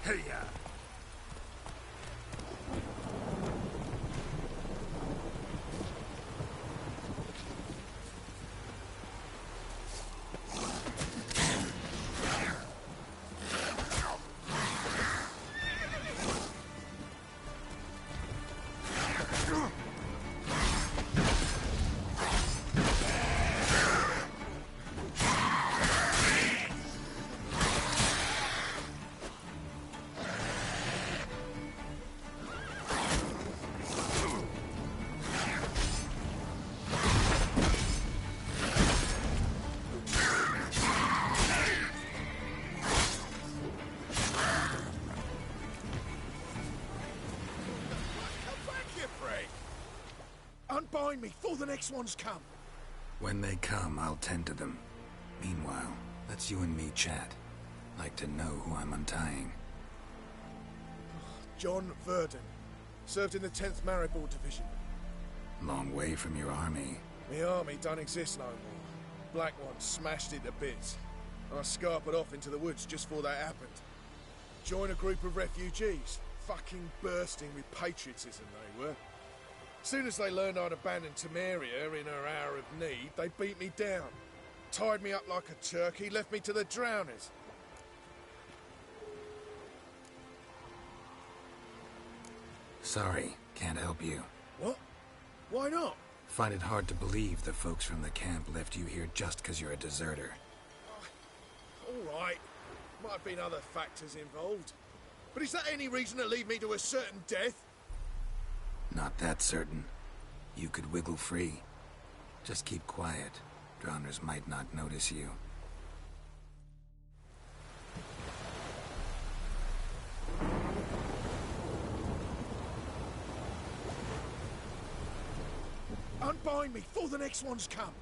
Hey-ya! Unbind me before the next ones come. When they come, I'll tend to them. Meanwhile, let's you and me chat. Like to know who I'm untying. John Verdon. Served in the 10th Maribor Division. Long way from your army. My army don't exist no more. Black One smashed it to bits. I scarpered off into the woods just before that happened. Joined a group of refugees. Fucking bursting with patriotism they were. Soon as they learned I'd abandoned Temeria in her hour of need, they beat me down. Tied me up like a turkey, left me to the drowners. Sorry, can't help you. What? Why not? Find it hard to believe the folks from the camp left you here just because you're a deserter. All right. Might have been other factors involved. But is that any reason to lead me to a certain death? Not that certain. You could wiggle free. Just keep quiet. Drowners might not notice you. Unbind me before the next ones come.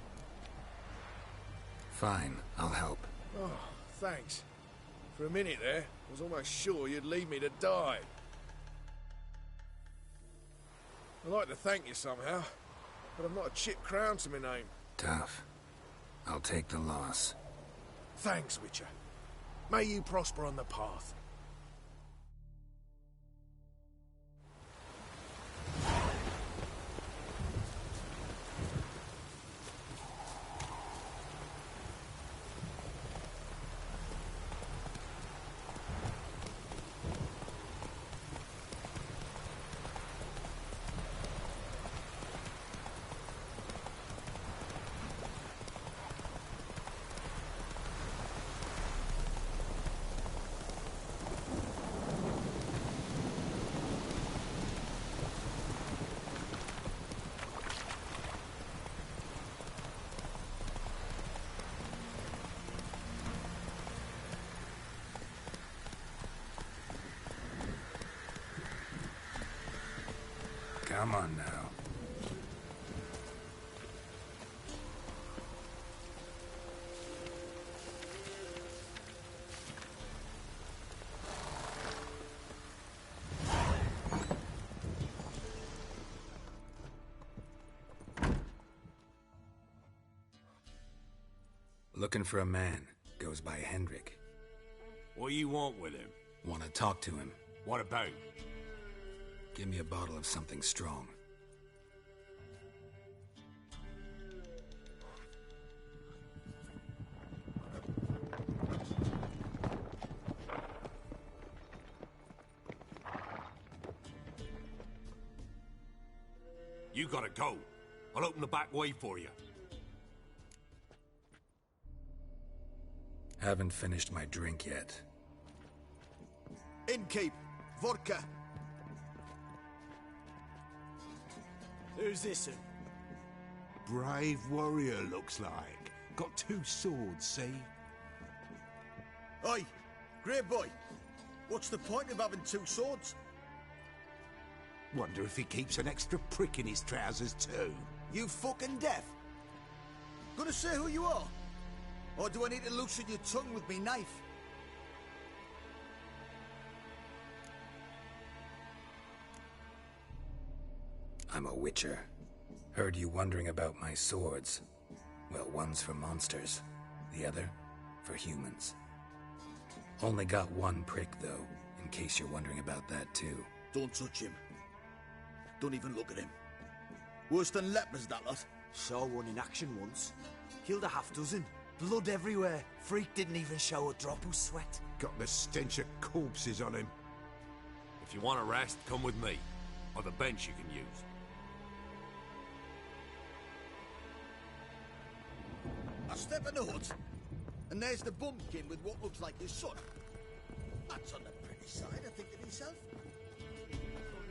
Fine, I'll help. Oh, thanks. For a minute there, I was almost sure you'd leave me to die. I'd like to thank you somehow, but I've not a chip crown to my name. Tough. I'll take the loss. Thanks, Witcher. May you prosper on the path. Come on now. Looking for a man. Goes by Hendrik. What do you want with him? Want to talk to him. What about? Give me a bottle of something strong. You gotta go. I'll open the back way for you. Haven't finished my drink yet. Innkeep, vodka. Who's this? Brave warrior, looks like. Got 2 swords, see? Oi, great boy. What's the point of having 2 swords? Wonder if he keeps an extra prick in his trousers too. You fucking deaf? Gonna say who you are? Or do I need to loosen your tongue with me knife? I'm a witcher. Heard you wondering about my swords. Well, one's for monsters, the other for humans. Only got 1 prick, though, in case you're wondering about that too. Don't touch him. Don't even look at him. Worse than lepers, that lot. Saw one in action once. Killed a half dozen. Blood everywhere. Freak didn't even show a drop of sweat. Got the stench of corpses on him. If you want a rest, come with me. Or the bench you can use. I step in the hut, and there's the bumpkin with what looks like his son. That's on the pretty side, I think to himself.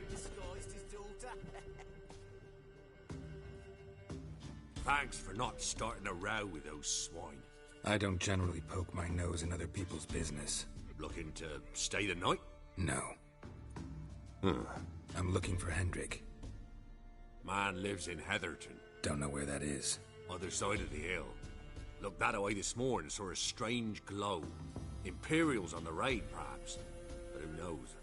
Disguised his daughter. Thanks for not starting a row with those swine. I don't generally poke my nose in other people's business. Looking to stay the night? No. I'm looking for Hendrik. Man lives in Heatherton. Don't know where that is. Other side of the hill. Looked that away this morning, saw a strange glow. Imperials on the raid, perhaps. But who knows?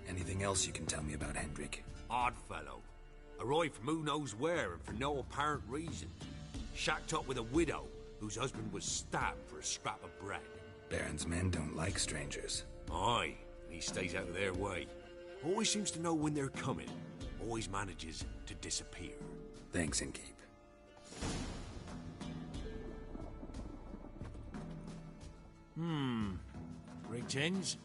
Anything else you can tell me about Hendrik? Odd fellow. Arrived from who knows where and for no apparent reason. Shacked up with a widow whose husband was stabbed for a scrap of bread. Baron's men don't like strangers. Aye, and he stays out of their way. Always seems to know when they're coming. Always manages to disappear. Thanks, Innkeep. Greetings.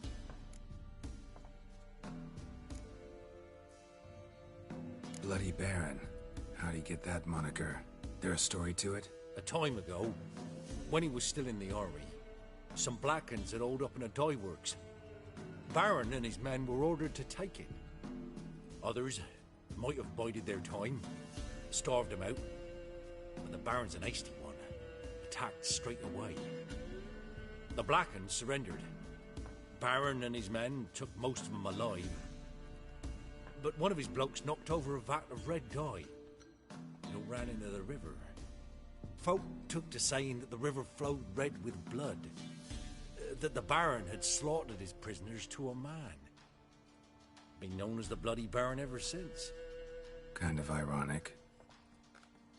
Bloody Baron. How'd he get that moniker? There a story to it? A time ago, when he was still in the army, some Blackens had holed up in a dye works. Baron and his men were ordered to take it. Others might have bided their time, starved him out, but the Baron's an hasty one, attacked straight away. The Blackens surrendered. Baron and his men took most of them alive, but one of his blokes knocked over a vat of red dye. It ran into the river. Folk took to saying that the river flowed red with blood, that the Baron had slaughtered his prisoners to a man. Been known as the Bloody Baron ever since. Kind of ironic.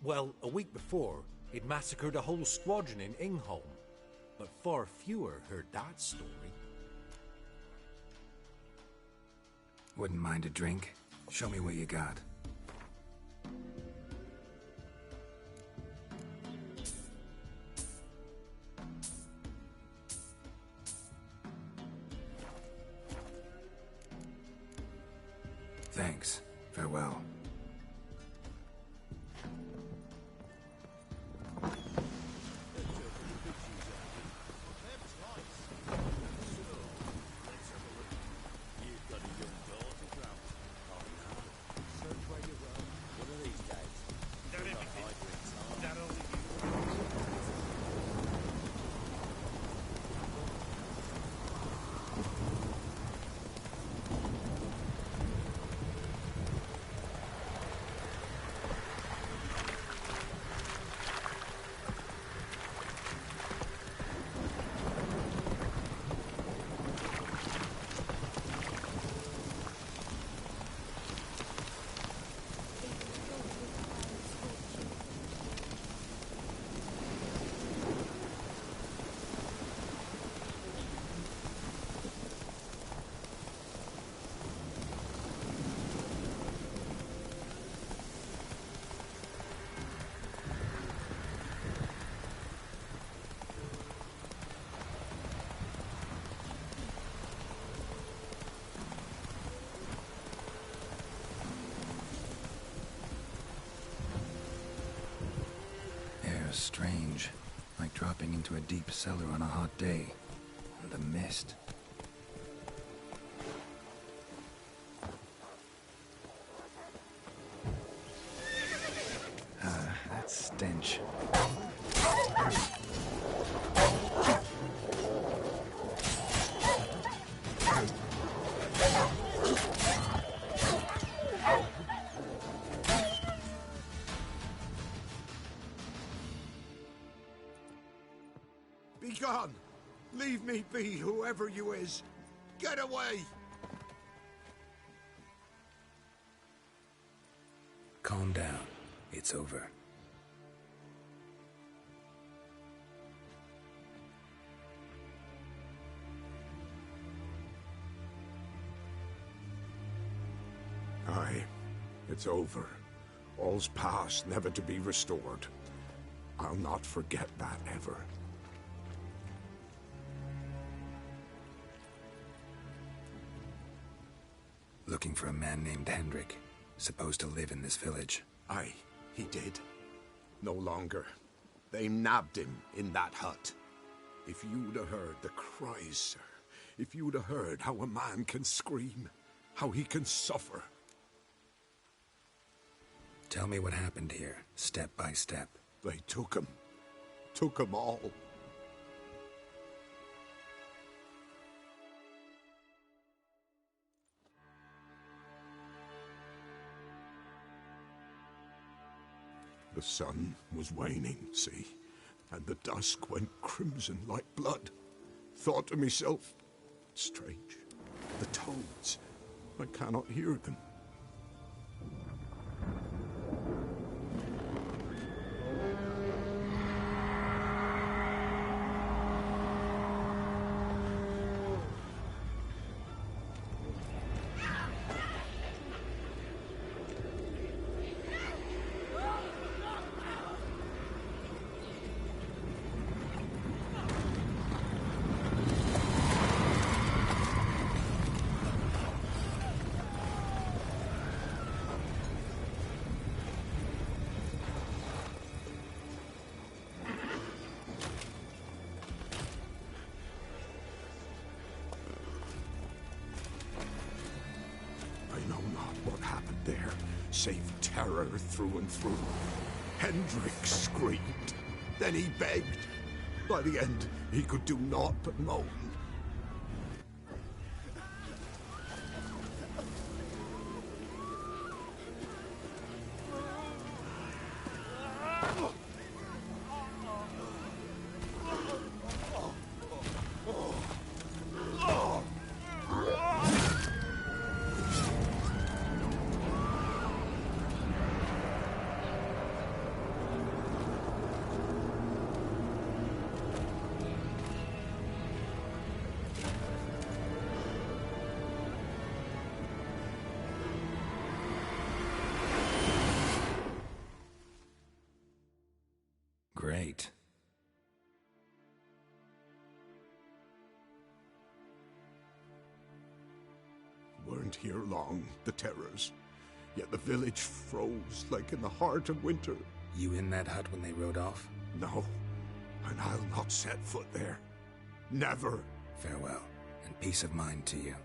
Well, a week before, he'd massacred a whole squadron in Ingholm, but far fewer heard that story. Wouldn't mind a drink? Show me what you got. Thanks. Farewell. Strange, like dropping into a deep cellar on a hot day. And the mist. That stench. Be gone! Leave me be, whoever you is! Get away! Calm down. It's over. It's over. All's past, never to be restored. I'll not forget that ever. Looking for a man named Hendrik, supposed to live in this village. Aye, he did. No longer. They nabbed him in that hut. If you'd have heard the cries, sir. If you'd have heard how a man can scream, how he can suffer. Tell me what happened here, step by step. They took him. Took him all. The sun was waning, see, and the dusk went crimson like blood. Thought to myself, strange, the toads, I cannot hear them. Save terror through and through. Hendrik screamed. Then he begged. By the end, he could do naught but moan. Great. Weren't here long, the terrors. Yet the village froze like in the heart of winter. You in that hut when they rode off? No, and I'll not set foot there. Never. Farewell, and peace of mind to you.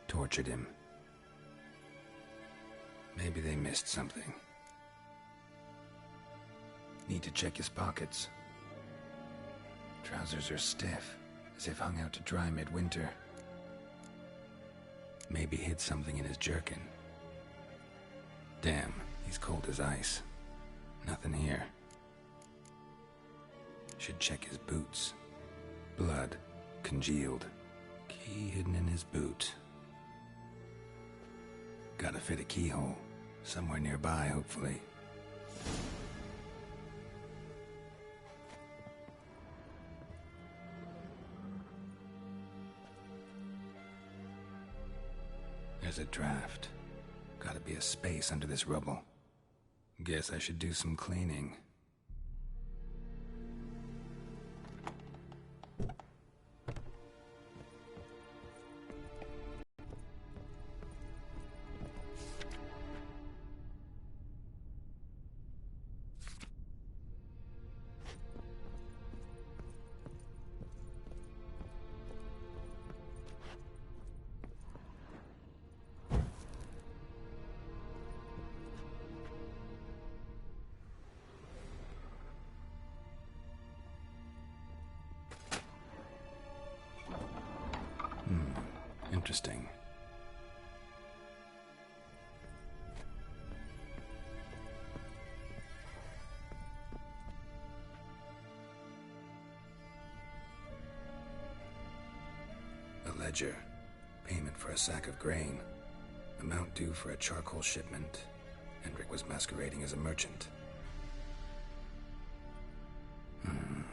Tortured him. Maybe they missed something. Need to check his pockets. Trousers are stiff, as if hung out to dry midwinter. Maybe hid something in his jerkin. Damn, he's cold as ice. Nothing here. Should check his boots. Blood, congealed. Key hidden in his boot. Gotta fit a keyhole. Somewhere nearby, hopefully. There's a draft. Gotta be a space under this rubble. Guess I should do some cleaning. Interesting. A ledger. Payment for a sack of grain. Amount due for a charcoal shipment. Hendrik was masquerading as a merchant.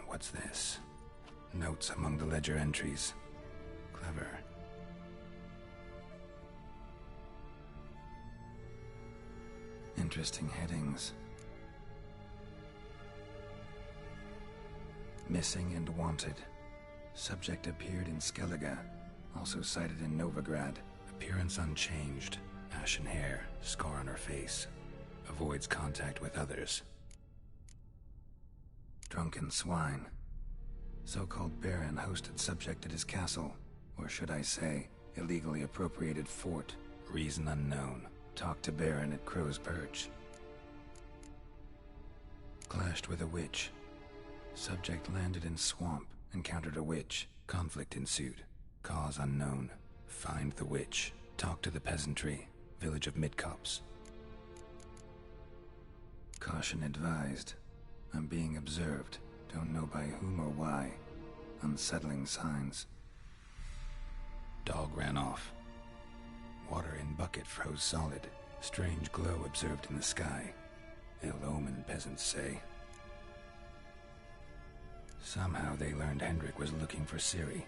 What's this? Notes among the ledger entries. Clever. Interesting headings. Missing and wanted. Subject appeared in Skellige. Also sighted in Novigrad. Appearance unchanged. Ashen hair. Scar on her face. Avoids contact with others. Drunken swine. So-called Baron hosted subject at his castle. Or should I say, illegally appropriated fort. Reason unknown. Talked to Baron at Crow's Perch. Clashed with a witch. Subject landed in swamp. Encountered a witch. Conflict ensued. Cause unknown. Find the witch. Talk to the peasantry. Village of Midcopse. Caution advised. I'm being observed. Don't know by whom or why. Unsettling signs. Dog ran off. Water in bucket froze solid. Strange glow observed in the sky. Ill omen, peasants say. Somehow they learned Hendrik was looking for Ciri.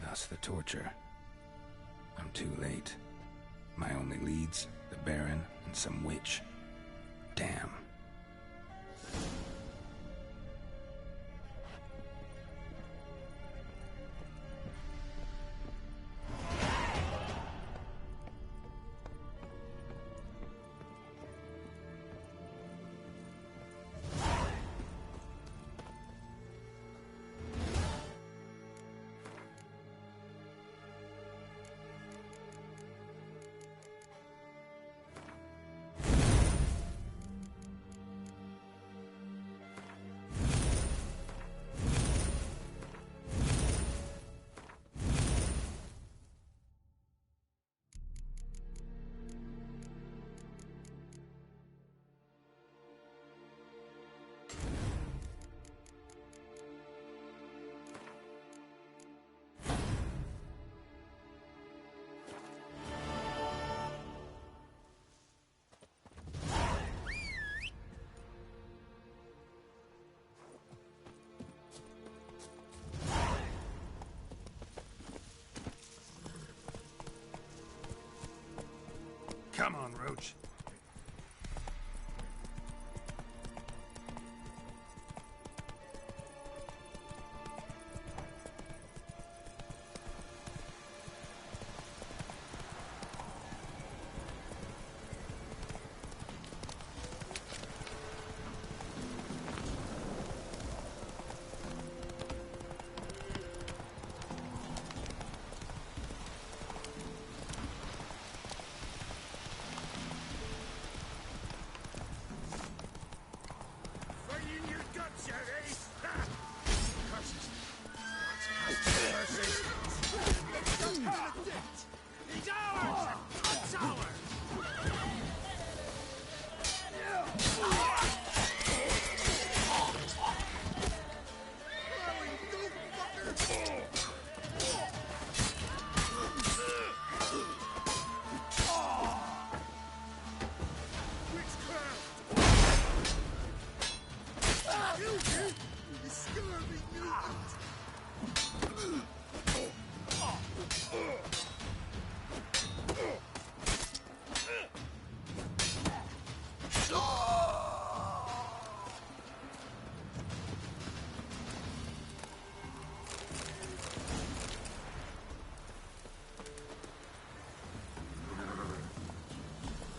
Thus the torture. I'm too late. My only leads, the Baron and some witch. Damn. Come on, Roach.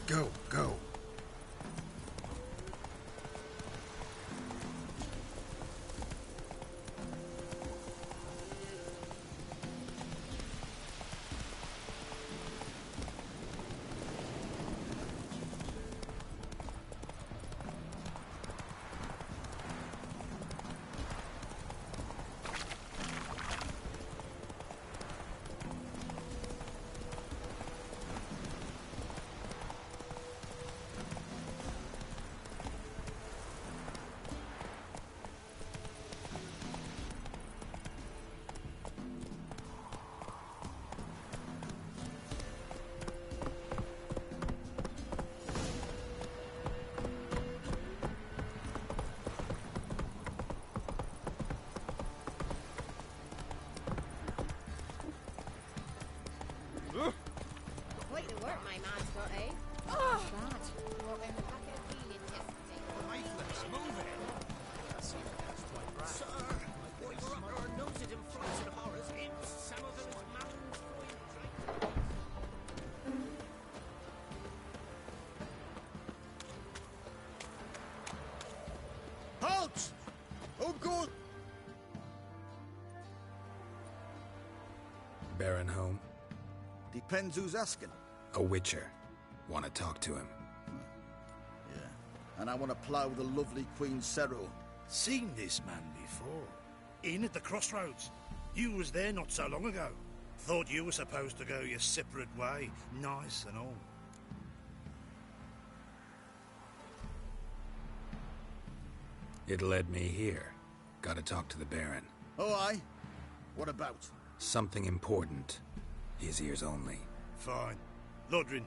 Go, go. what my man's got, eh? Oh. Bad. What in the packet of feeling yesterday? Maitland's moving. Sir, we were up our noses in flights of horrors. Some of them is mountains Halt! Oh, good! Baron home? Depends who's asking. A witcher. Want to talk to him. Yeah. And I want to plough the lovely Queen Cero. Seen this man before. In at the crossroads. You was there not so long ago. Thought you were supposed to go your separate way. Nice and all. It led me here. Gotta talk to the Baron. Oh, aye? What about? Something important. His ears only. Fine. Lodrin,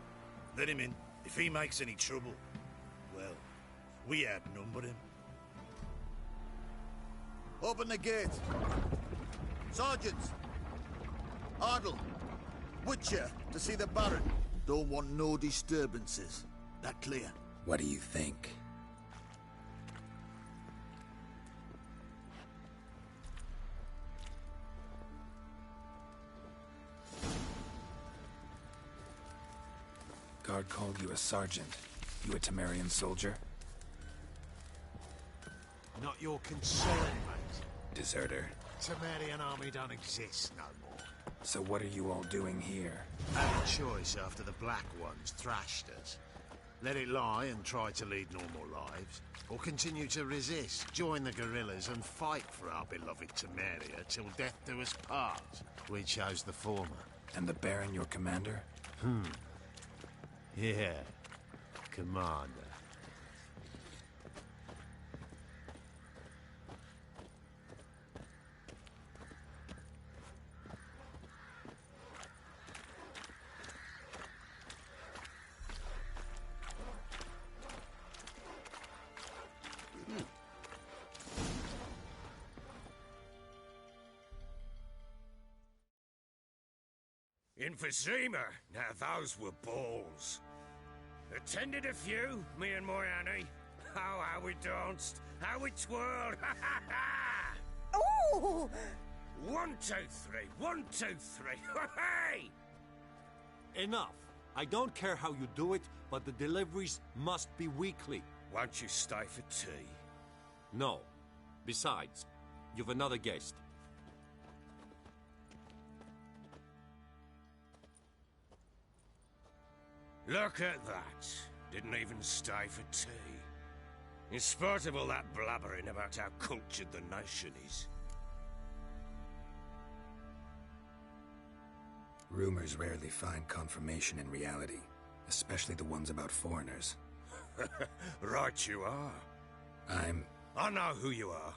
let him in. If he makes any trouble, well, we outnumber him. Open the gate. Sergeants! Ardle! Witcher, to see the Baron. Don't want no disturbances. That clear? What do you think? Guard called you a sergeant. You a Temerian soldier? Not your concern, mate. Deserter. Temerian army don't exist no more. So what are you all doing here? Had a choice after the Black Ones thrashed us. Let it lie and try to lead normal lives, or continue to resist, join the guerrillas and fight for our beloved Temeria till death do us part. We chose the former. And the Baron your commander? Yeah, commander. Emphysema. Now those were balls. Attended a few, me and my Annie. Oh, how we danced, how we twirled. Ooh! 1, 2, 3. 1, 2, 3. Hey! Enough. I don't care how you do it, but the deliveries must be weekly. Won't you stay for tea? No. Besides, you've another guest. Look at that. Didn't even stay for tea. In spite of all that blabbering about how cultured the nation is. Rumors rarely find confirmation in reality, especially the ones about foreigners. Right you are. I know who you are.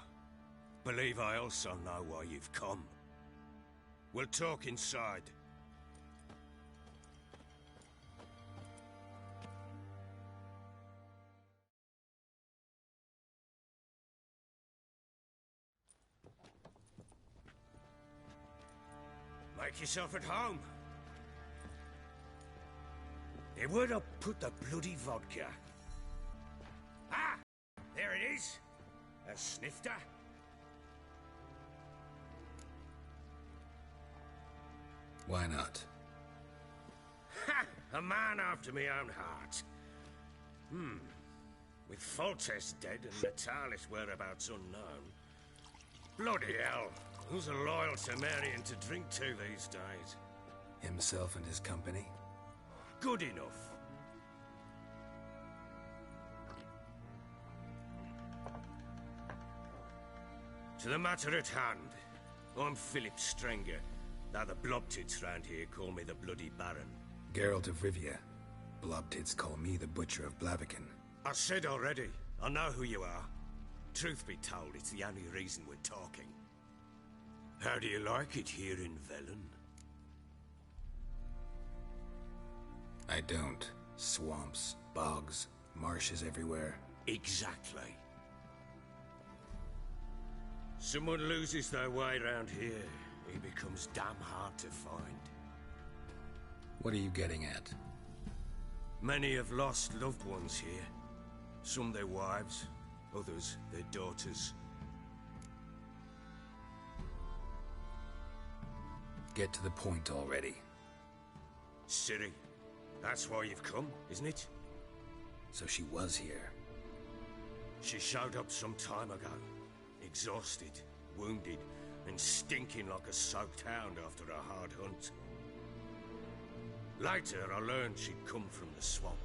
Believe I also know why you've come. We'll talk inside. Make yourself at home. Hey, where'd I put the bloody vodka? Ah! There it is. A snifter. Why not? Ha! A man after my own heart. With Foltest dead and Natalis' whereabouts unknown. Bloody hell. Who's a loyal Temerian to drink to these days? Himself and his company? Good enough. To the matter at hand. I'm Philip Strenger, though the Blobtits round here call me the Bloody Baron. Geralt of Rivia. Blobtits call me the Butcher of Blaviken. I said already, I know who you are. Truth be told, it's the only reason we're talking. How do you like it here in Velen? I don't. Swamps, bogs, marshes everywhere. Exactly. Someone loses their way around here, he becomes damn hard to find. What are you getting at? Many have lost loved ones here. Some their wives, others their daughters. Get to the point already. Ciri, that's why you've come, isn't it? So she was here. She showed up some time ago. Exhausted, wounded, and stinking like a soaked hound after a hard hunt. Later, I learned she'd come from the swamp.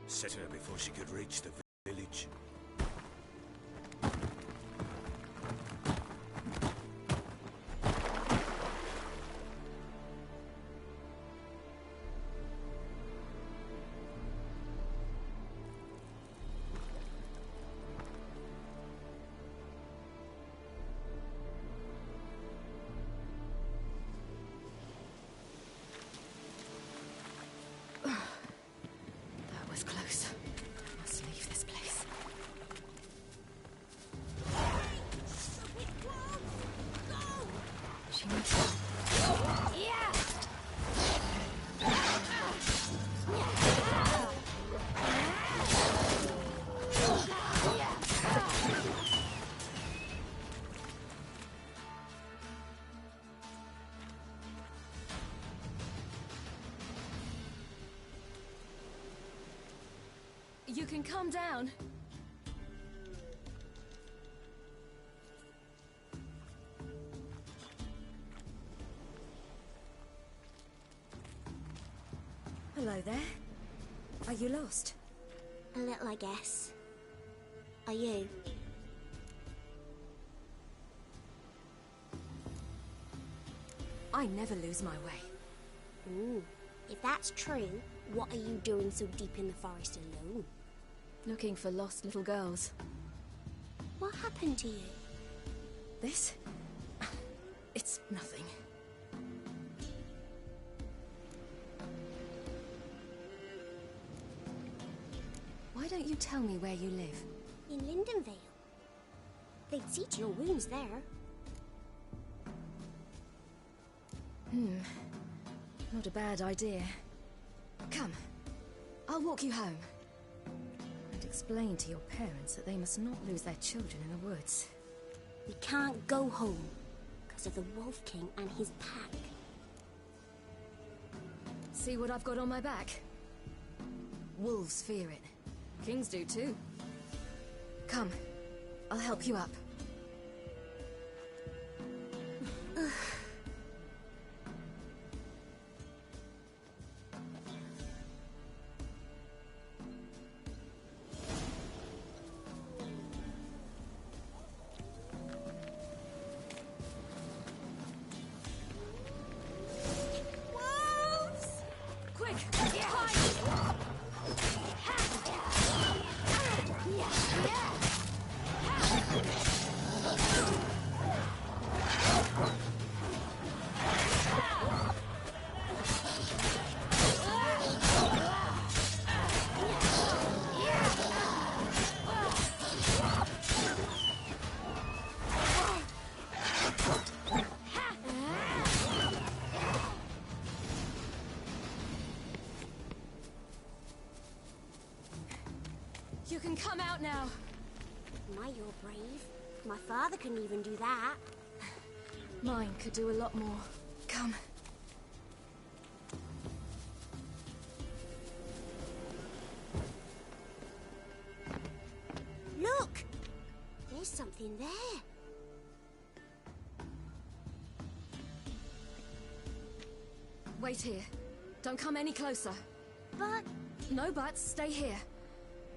Set her before she could reach the village. Close. I must leave this place. She needs... Yeah! You can calm down. Hello there. Are you lost? A little, I guess. Are you? I never lose my way. Ooh. If that's true, what are you doing so deep in the forest alone? Looking for lost little girls. What happened to you? This? It's nothing. Why don't you tell me where you live? In Lindenvale. They'd see to your wounds there. Not a bad idea. Come, I'll walk you home. And explain to your parents that they must not lose their children in the woods. We can't go home, because of the Wolf King and his pack. See what I've got on my back? Wolves fear it. Kings do too. Come, I'll help you up. You can come out now. My, you're brave. My father couldn't even do that. Mine could do a lot more. Come. Look! There's something there. Wait here. Don't come any closer. But... No buts. Stay here.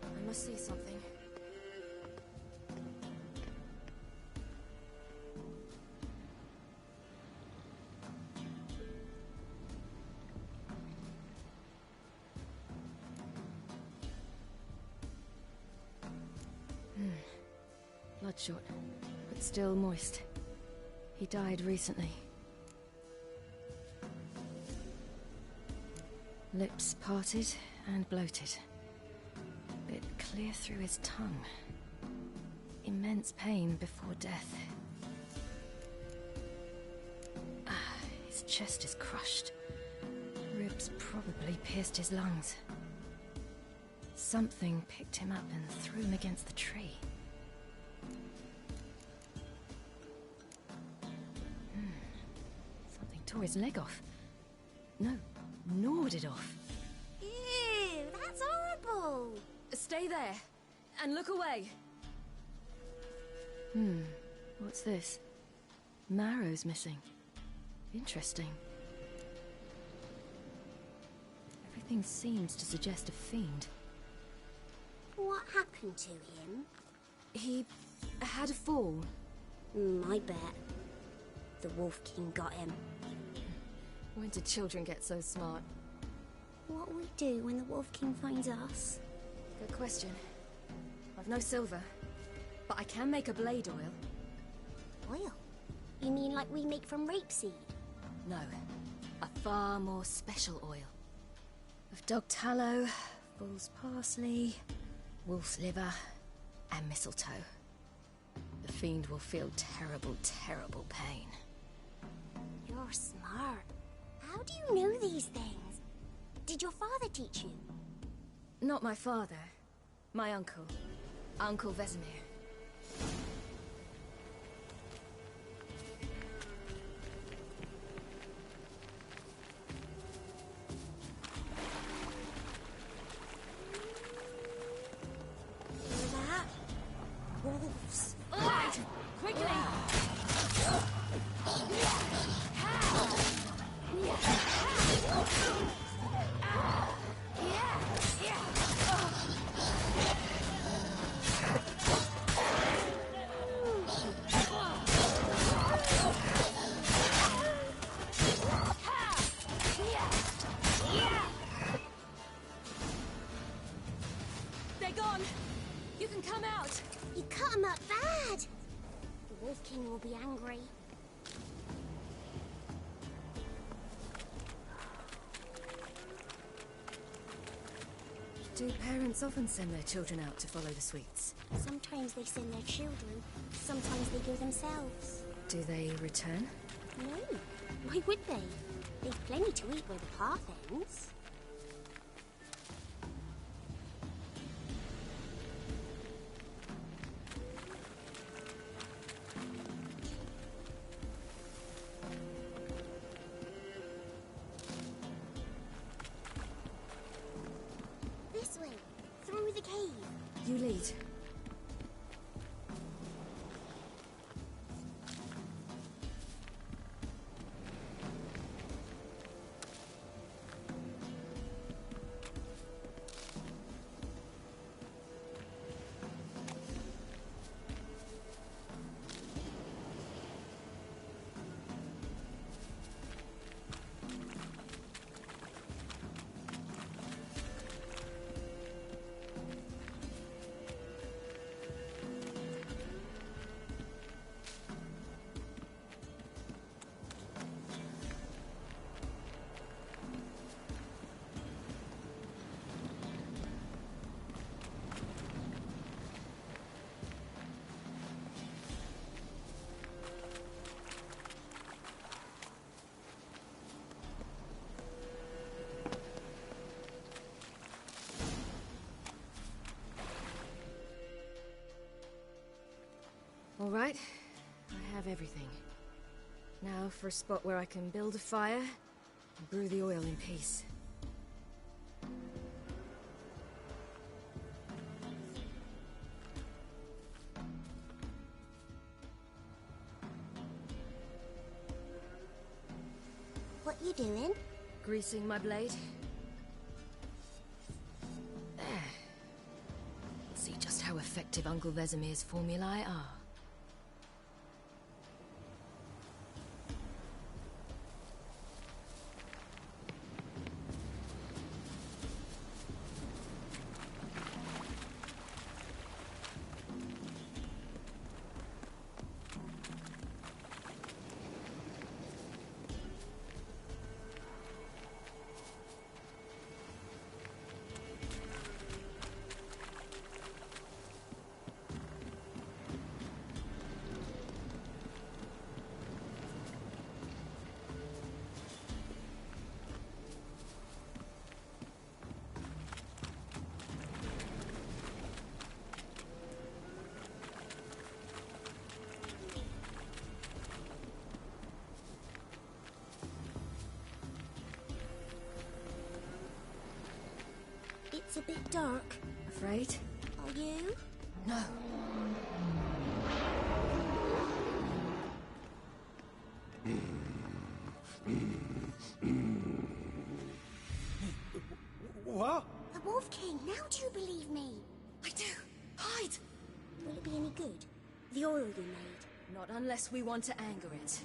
I must see something. Bloodshot, but still moist. He died recently. Lips parted and bloated. Bit clear through his tongue. Immense pain before death. His chest is crushed. Ribs probably pierced his lungs. Something picked him up and threw him against the tree. Something tore his leg off. No, gnawed it off. Ew, that's horrible! Stay there, and look away. What's this? Marrow's missing. Interesting. Everything seems to suggest a fiend. What happened to him? He had a fall. I bet. The Wolf King got him. When did children get so smart? What'll we do when the Wolf King finds us? Good question. I've no silver, but I can make a blade oil. Oil? You mean like we make from rapeseed? No, a far more special oil. Of dog tallow, bull's parsley, wolf's liver, and mistletoe. The fiend will feel terrible, terrible pain. You're smart. How do you know these things? Did your father teach you? Not my father. My uncle. Uncle Vesemir. Wolves. Right! Quickly! They're gone! You can come out! You cut him up bad! The Wolf King will be angry. Do parents often send their children out to follow the sweets? Sometimes they send their children, sometimes they go themselves. Do they return? No. Why would they? They've plenty to eat where the path ends. This way, through the cave. You lead. All right, I have everything. Now for a spot where I can build a fire and brew the oil in peace. What you doing? Greasing my blade. There. See just how effective Uncle Vesemir's formulae are. bit dark. Afraid? Are you? No. What? The Wolf King, now do you believe me? I do. Hide! Will it be any good? The oil you made? Not unless we want to anger it.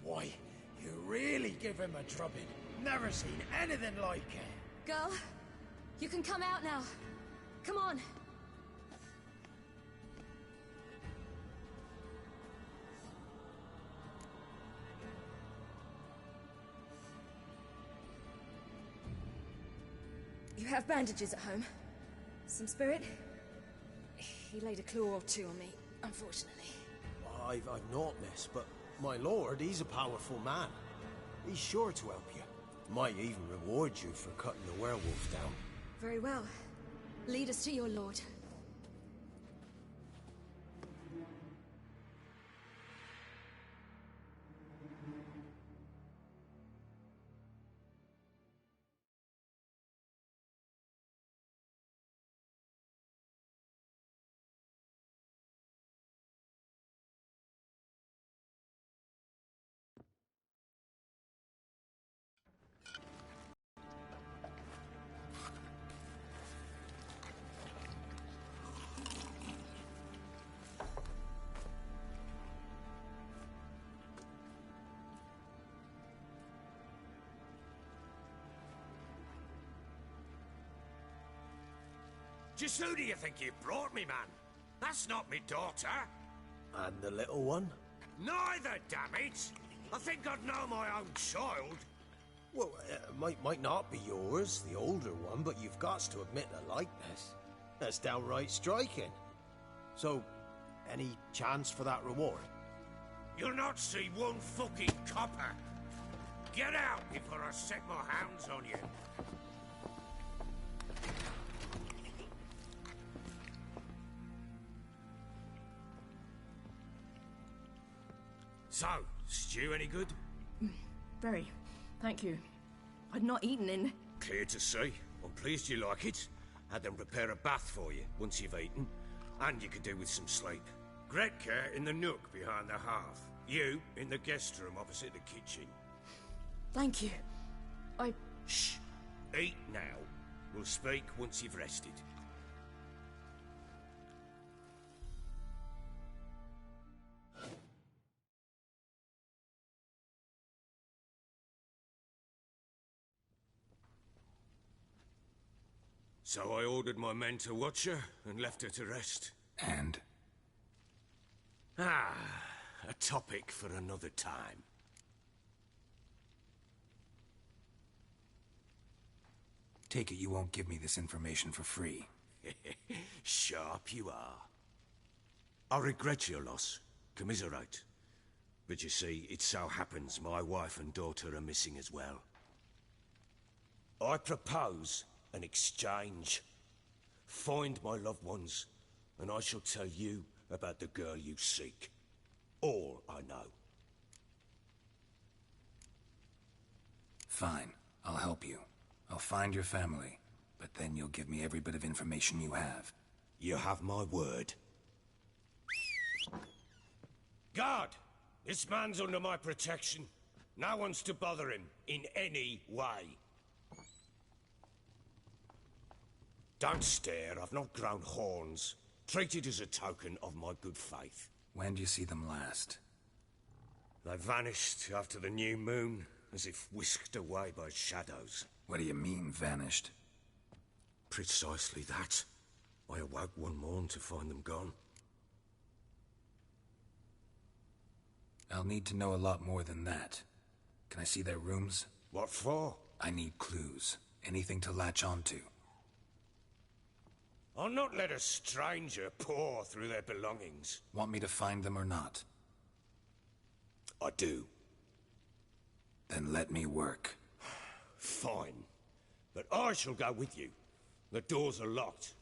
Why, you really give him a drubbing. Never seen anything like it. Girl, you can come out now. Come on. You have bandages at home? Some spirit? He laid a claw or two on me, unfortunately. I've naught, miss, but my lord, he's a powerful man. He's sure to help you. Might even reward you for cutting the werewolf down. Very well. Lead us to your lord. Just who do you think you brought me, man? That's not me daughter. And the little one? Neither, damn it! I think I'd know my own child. Well, might not be yours, the older one, but you've got to admit the likeness. That's downright striking. So, any chance for that reward? You'll not see one fucking copper. Get out before I set my hounds on you. So, stew any good? Very. Thank you. I'd not eaten in... Clear to see. I'm pleased you like it. Had them prepare a bath for you once you've eaten. And you could do with some sleep. Gretka in the nook behind the hearth. You in the guest room opposite the kitchen. Thank you. Shh. Eat now. We'll speak once you've rested. So I ordered my men to watch her and left her to rest. And? A topic for another time. Take it you won't give me this information for free. Sharp you are. I regret your loss. Commiserate. But you see, it so happens my wife and daughter are missing as well. I propose an exchange. Find my loved ones, and I shall tell you about the girl you seek. All I know. Fine. I'll help you. I'll find your family, but then you'll give me every bit of information you have. You have my word. Guard! This man's under my protection. No one's to bother him in any way. Don't stare, I've not grown horns. Treat it as a token of my good faith. When do you see them last? They vanished after the new moon, as if whisked away by shadows. What do you mean, vanished? Precisely that. I awoke one morn to find them gone. I'll need to know a lot more than that. Can I see their rooms? What for? I need clues. Anything to latch onto. I'll not let a stranger pore through their belongings. Want me to find them or not? I do. Then let me work. Fine. But I shall go with you. The doors are locked.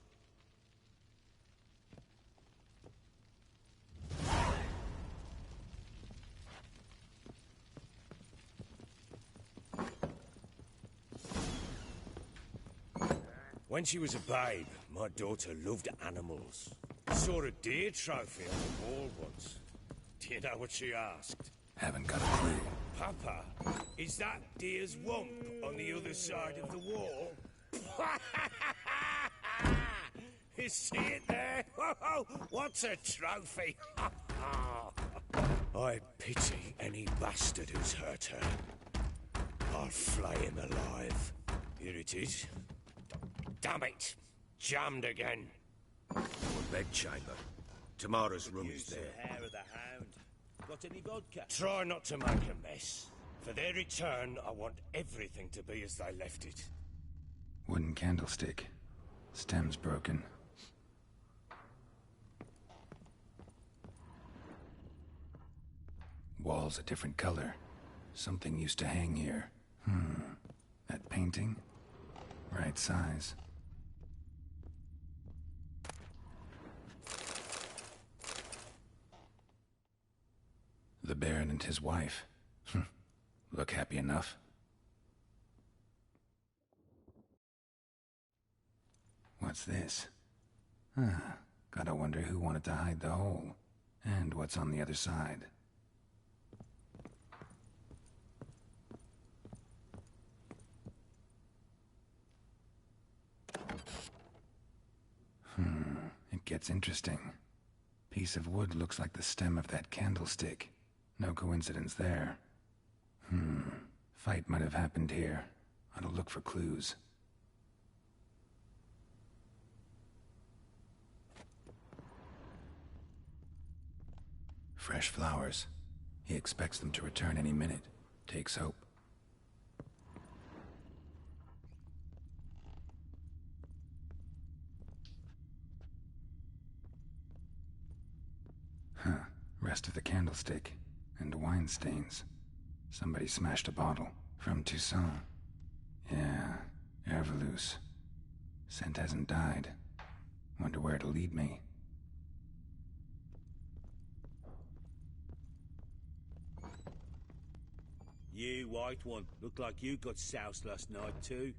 When she was a babe, my daughter loved animals. Saw a deer trophy on the wall once. Do you know what she asked? Haven't got a clue. Papa, is that deer's wump on the other side of the wall? You see it there? What's a trophy? I pity any bastard who's hurt her. I'll flay him alive. Here it is. Damn it! Jammed again. My bedchamber. Tamara's room is there. Hair of the hound. Got any vodka? Try not to make a mess. For their return, I want everything to be as they left it. Wooden candlestick. Stem's broken. Walls a different color. Something used to hang here. That painting? Right size. The Baron and his wife. Look happy enough. What's this? Gotta wonder who wanted to hide the hole. And what's on the other side. It gets interesting. Piece of wood looks like the stem of that candlestick. No coincidence there. Fight might have happened here. Ought to look for clues. Fresh flowers. He expects them to return any minute. Takes hope. Rest of the candlestick. And wine stains. Somebody smashed a bottle. From Toussaint. Yeah, Herveloos. Scent hasn't died. Wonder where it'll lead me. You, white one, look like you got soused last night too.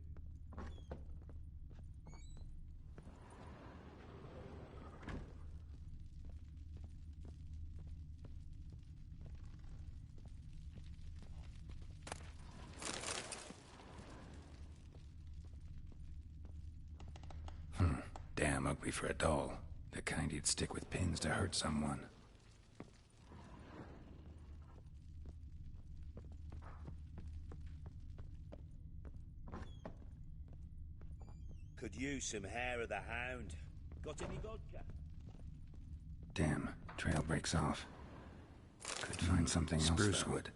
ugly for a doll. The kind you'd stick with pins to hurt someone. Could use some hair of the hound. Got any vodka? Damn, trail breaks off. Could find something else, Spruce though. wood.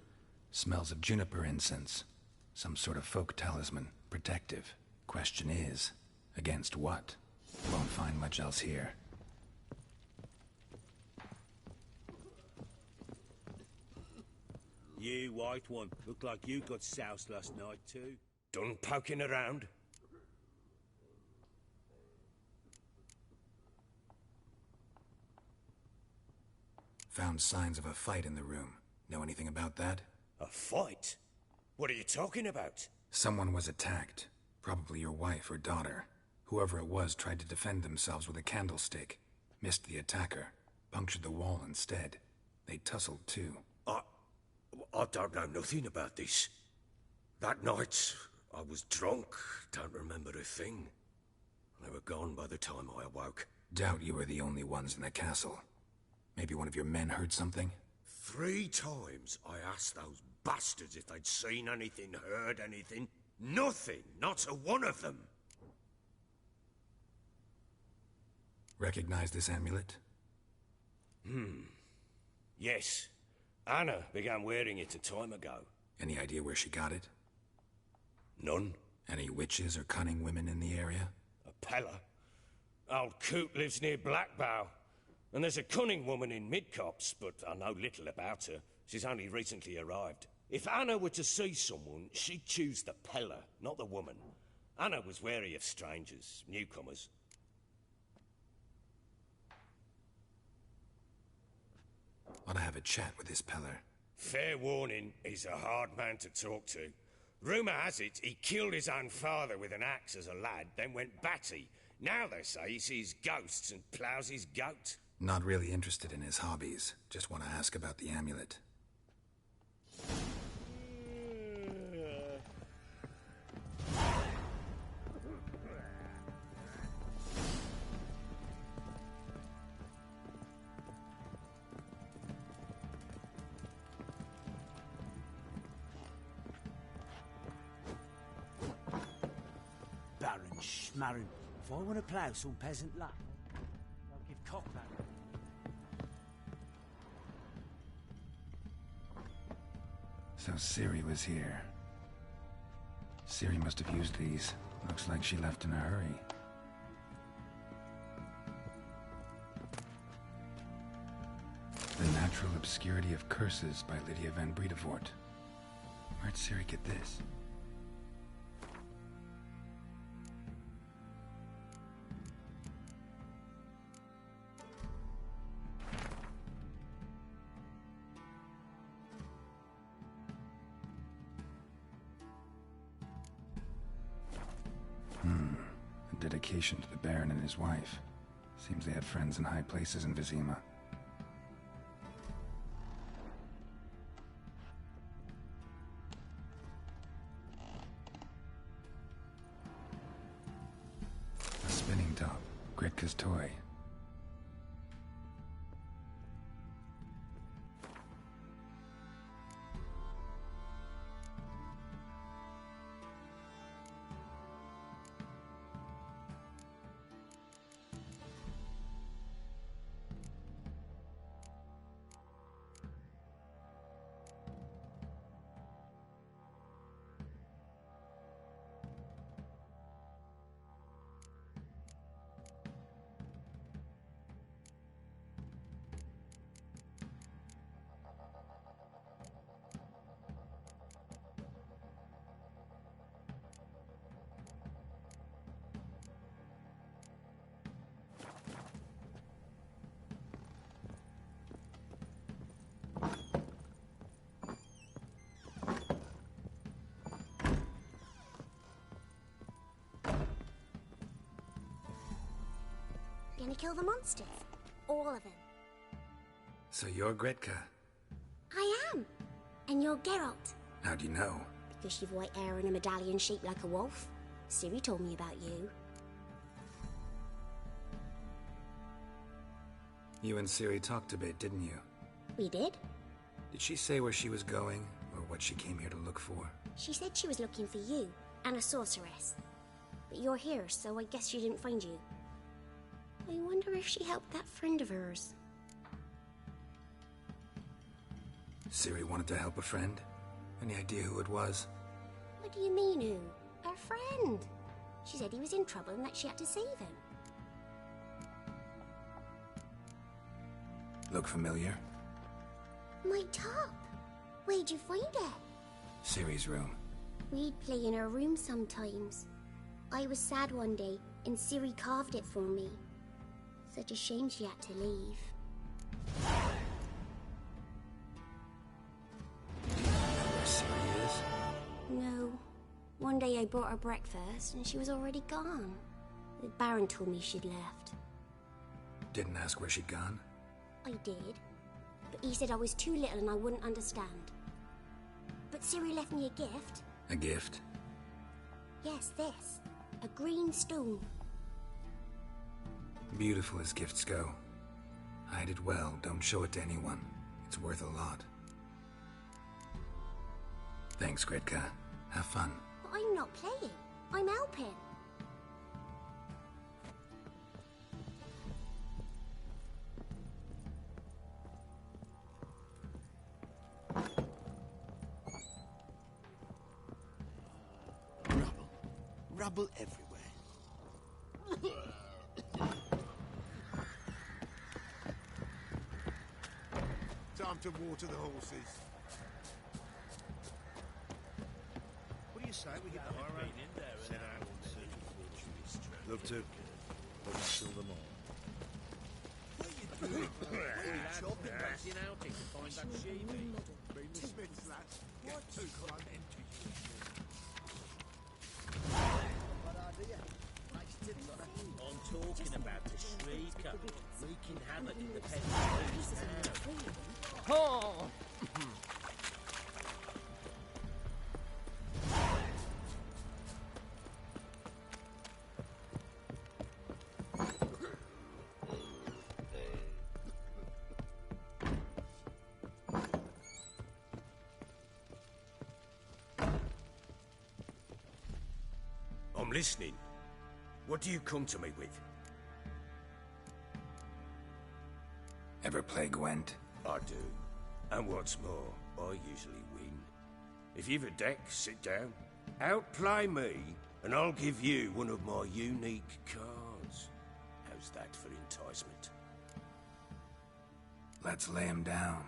Smells of juniper incense. Some sort of folk talisman. Protective. Question is, against what? Won't find much else here. You, white one, look like you got soused last night too. Done poking around? Found signs of a fight in the room. Know anything about that? A fight? What are you talking about? Someone was attacked. Probably your wife or daughter. Whoever it was tried to defend themselves with a candlestick. Missed the attacker. Punctured the wall instead. They tussled too. I don't know nothing about this. That night, I was drunk, don't remember a thing. They were gone by the time I awoke. Doubt you were the only ones in the castle. Maybe one of your men heard something? 3 times I asked those bastards if they'd seen anything, heard anything. Nothing, not a one of them. Recognize this amulet? Yes. Anna began wearing it a time ago. Any idea where she got it? None. Any witches or cunning women in the area? A Pella. Old Coot lives near Blackbow. And there's a cunning woman in Midcopse, but I know little about her. She's only recently arrived. If Anna were to see someone, she'd choose the Pella, not the woman. Anna was wary of strangers, newcomers. Want to have a chat with this Peller? Fair warning, he's a hard man to talk to. Rumour has it he killed his own father with an axe as a lad, then went batty. Now they say he sees ghosts and ploughs his goat. Not really interested in his hobbies. Just want to ask about the amulet. Baron Schmarren, if I want to plough some peasant land, I'll give Cockman. So Ciri was here. Ciri must have used these. Looks like she left in a hurry. The Natural Obscurity of Curses by Lydia van Bredevoort. Where'd Ciri get this? A dedication to the Baron and his wife. Seems they had friends in high places in Vizima. A spinning top. Gretka's toy. Gonna kill the monsters. All of them. So you're Gretka. I am. And you're Geralt. How'd you know? Because you've white hair and a medallion shaped like a wolf. Ciri told me about you. You and Ciri talked a bit, didn't you? We did? Did she say where she was going, or what she came here to look for? She said she was looking for you, and a sorceress. But you're here, so I guess she didn't find you. I wonder if she helped that friend of hers. Ciri wanted to help a friend? Any idea who it was? What do you mean, who? Her friend. She said he was in trouble and that she had to save him. Look familiar? My top! Where'd you find it? Ciri's room. We'd play in her room sometimes. I was sad one day, and Ciri carved it for me. Such a shame she had to leave. Do you know where Ciri is? No. One day I brought her breakfast, and she was already gone. The Baron told me she'd left. Didn't ask where she'd gone? I did. But he said I was too little and I wouldn't understand. But Ciri left me a gift. A gift? Yes, this. A green stone. Beautiful as gifts go. Hide it well, don't show it to anyone. It's worth a lot. Thanks, Gretka. Have fun. But I'm not playing. I'm helping. Rubble everywhere. Time to water the horses. What do you say we get the horror? Said I would see. Love to. But not kill them all. Been outing to find that sheepy. Been the Smiths, lads. Get two crime into you. I'm talking about the Shrieker, wreaking havoc in the petty now. Oh! I'm listening. What do you come to me with? Ever play Gwent? I do. And what's more, I usually win. If you've a deck, sit down. Outplay me, and I'll give you one of my unique cards. How's that for enticement? Let's lay him down.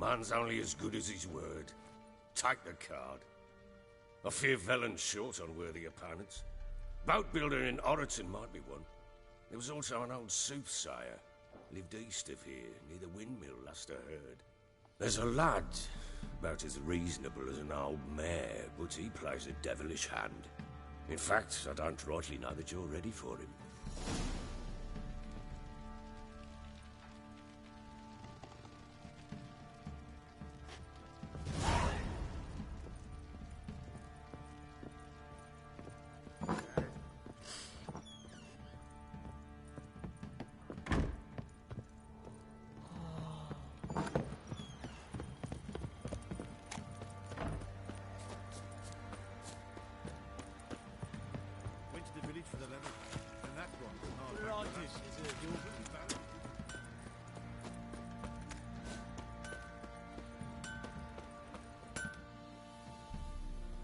Man's only as good as his word. Take the card. I fear Velen's short on worthy opponents. Boat builder in Oroton might be one. There was also an old soothsayer. Lived east of here, near the windmill, last I heard. There's a lad, about as reasonable as an old mare, but he plays a devilish hand. In fact, I don't rightly know that you're ready for him.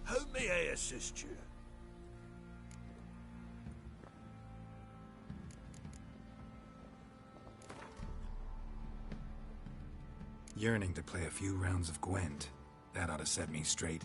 How may I assist you? Yearning to play a few rounds of Gwent. That ought to set me straight.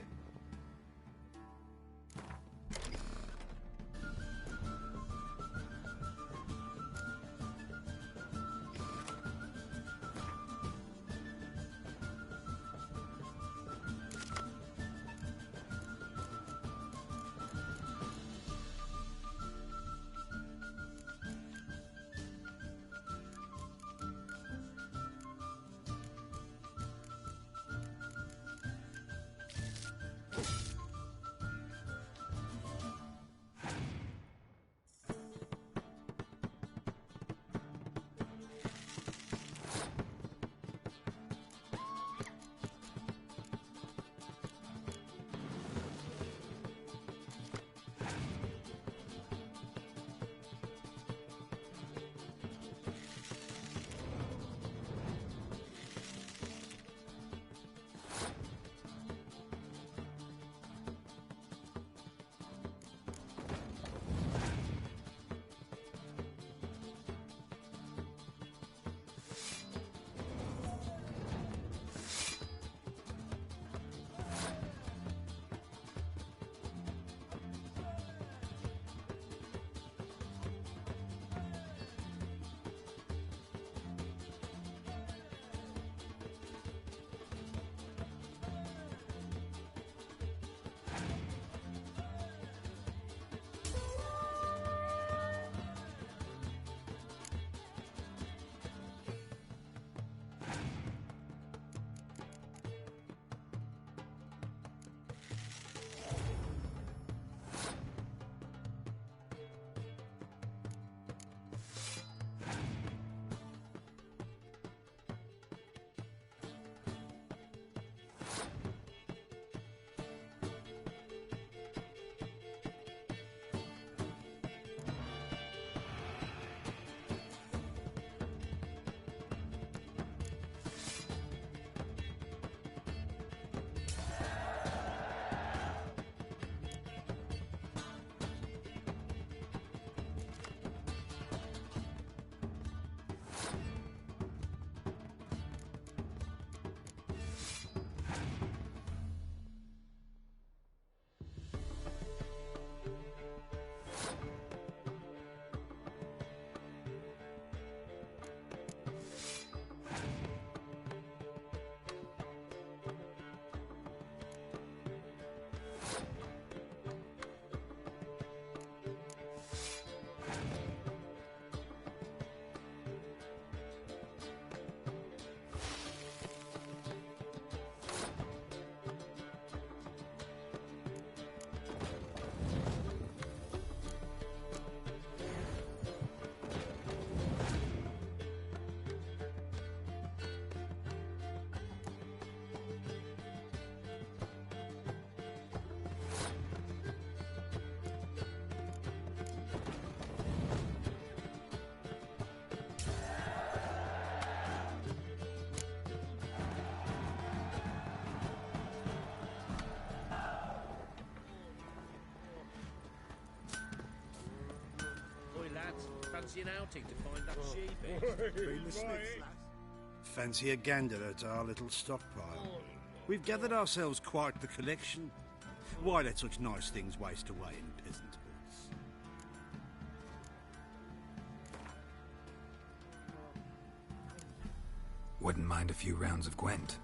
Fancy an outing to find that sheep? fancy a gander at our little stockpile? We've gathered ourselves quite the collection. Why let such nice things waste away in peasant halls? Wouldn't mind a few rounds of Gwent.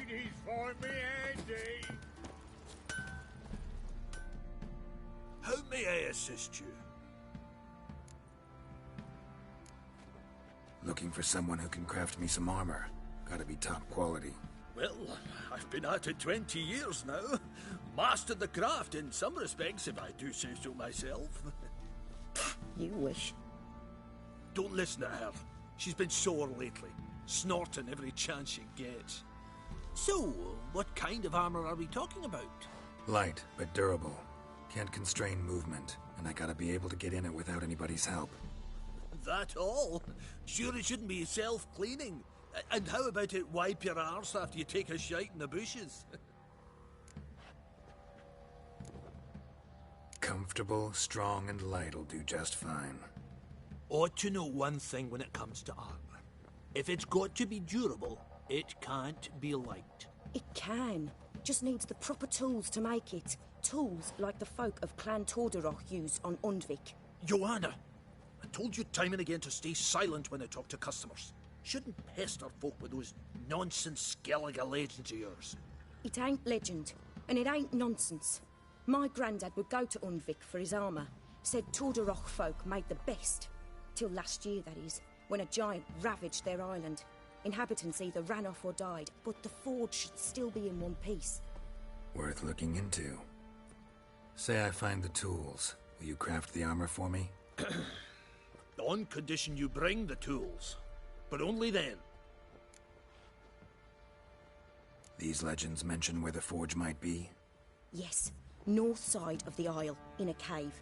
ladies for me, Andy. How may I assist you? Looking for someone who can craft me some armor. Gotta be top quality. Well, I've been at it 20 years now. Mastered the craft in some respects, if I do say so myself. You wish. Don't listen to her. She's been sore lately, snorting every chance she gets. So, what kind of armor are we talking about? Light, but durable. Can't constrain movement, and I gotta be able to get in it without anybody's help. That all? Sure it shouldn't be self-cleaning. And how about it wipe your arse after you take a shite in the bushes? Comfortable, strong, and light'll do just fine. Ought to know one thing when it comes to armor. If it's got to be durable, it can't be light. It can. Just needs the proper tools to make it. Tools like the folk of Clan Tordaroch use on Undvik. Joanna, I told you time and again to stay silent when I talk to customers. Shouldn't pester folk with those nonsense Skellige legends of yours. It ain't legend, and it ain't nonsense. My granddad would go to Undvik for his armour. Said Tordaroch folk made the best. Till last year, that is, when a giant ravaged their island. Inhabitants either ran off or died, but the forge should still be in one piece. Worth looking into. Say I find the tools. Will you craft the armor for me? On condition you bring the tools. But only then. These legends mention where the forge might be? Yes, north side of the isle, in a cave.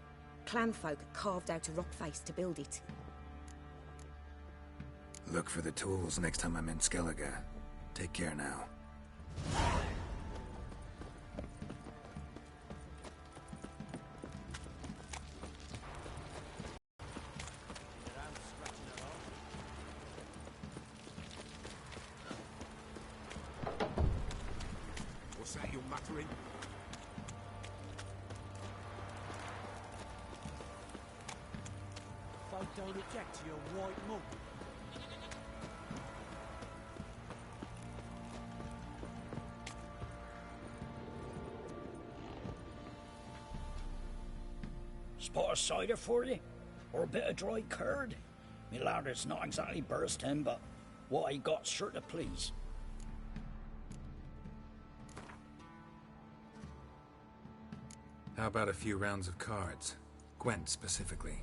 Clanfolk carved out a rock face to build it. Look for the tools next time I'm in Skellige. Take care now. What's that you're muttering? Folk don't object to your white mug. Spot of cider for you? Or a bit of dry curd? Me lard's not exactly bursting, but what I got's sure to please. How about a few rounds of cards? Gwent specifically.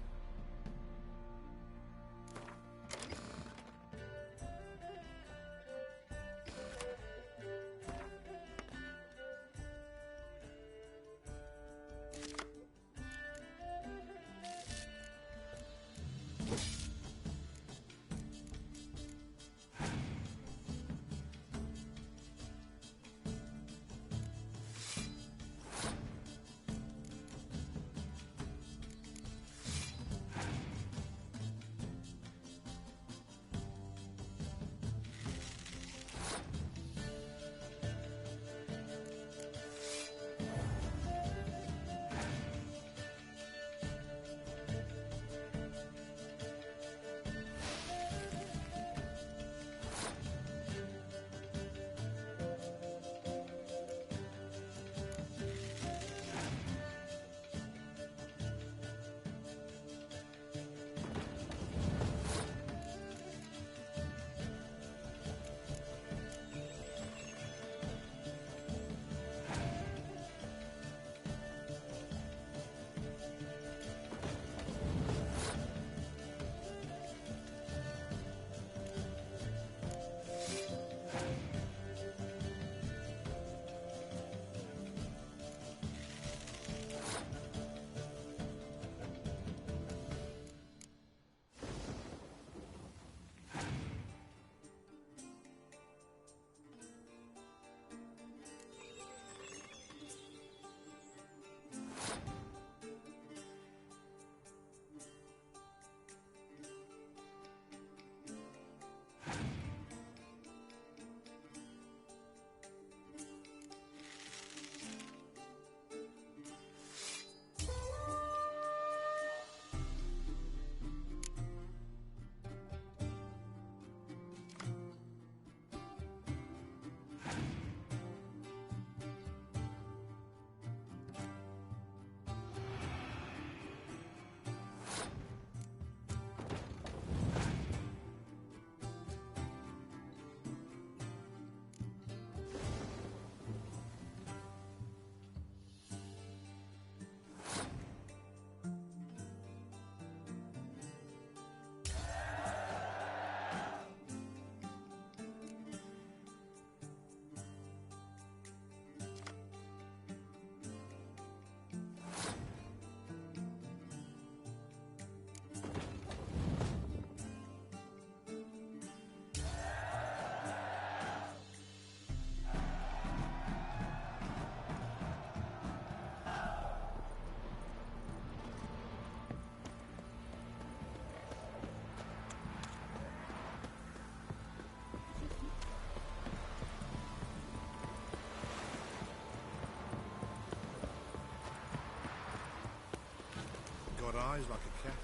got eyes like a cat.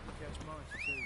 You catch mice too.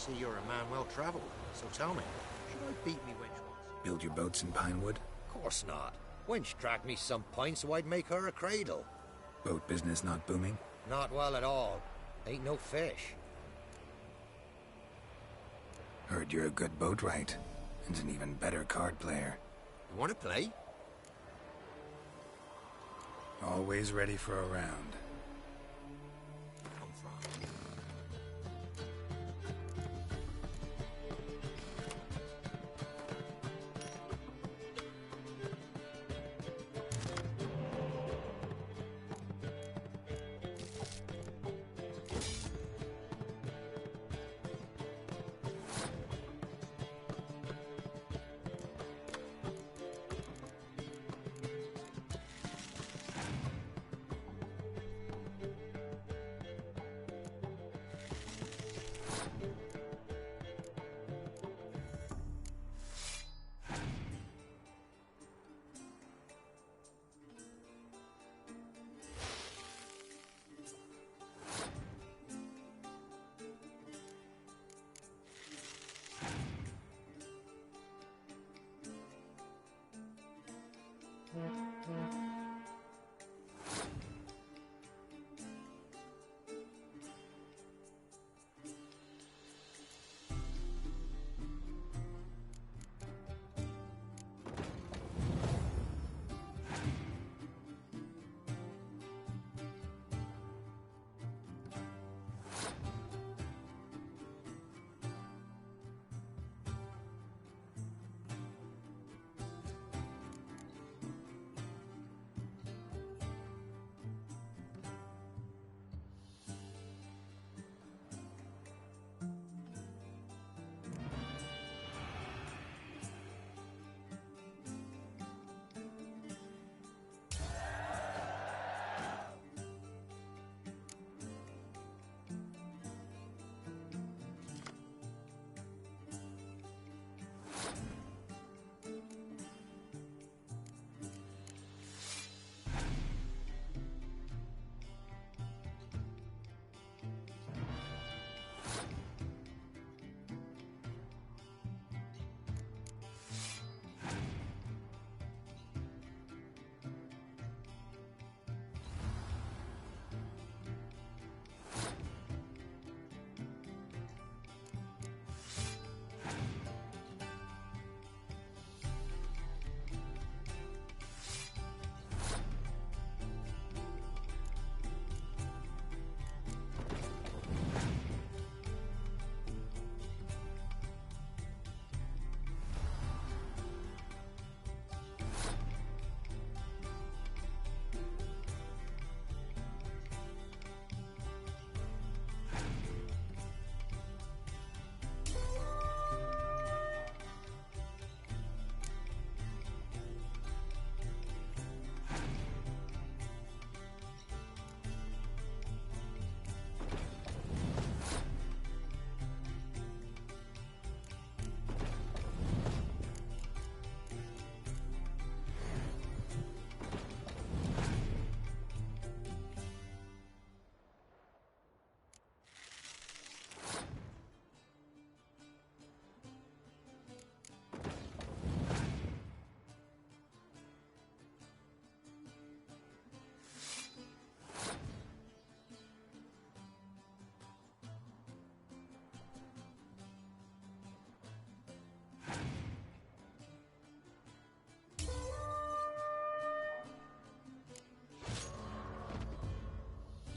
See, you're a man well-travelled, so tell me, should I beat me wench once? Build your boats in Pinewood? Of course not. Wench dragged me some pints so I'd make her a cradle. Boat business not booming? Not well at all. Ain't no fish. Heard you're a good boatwright, and an even better card player. You want to play? Always ready for a round.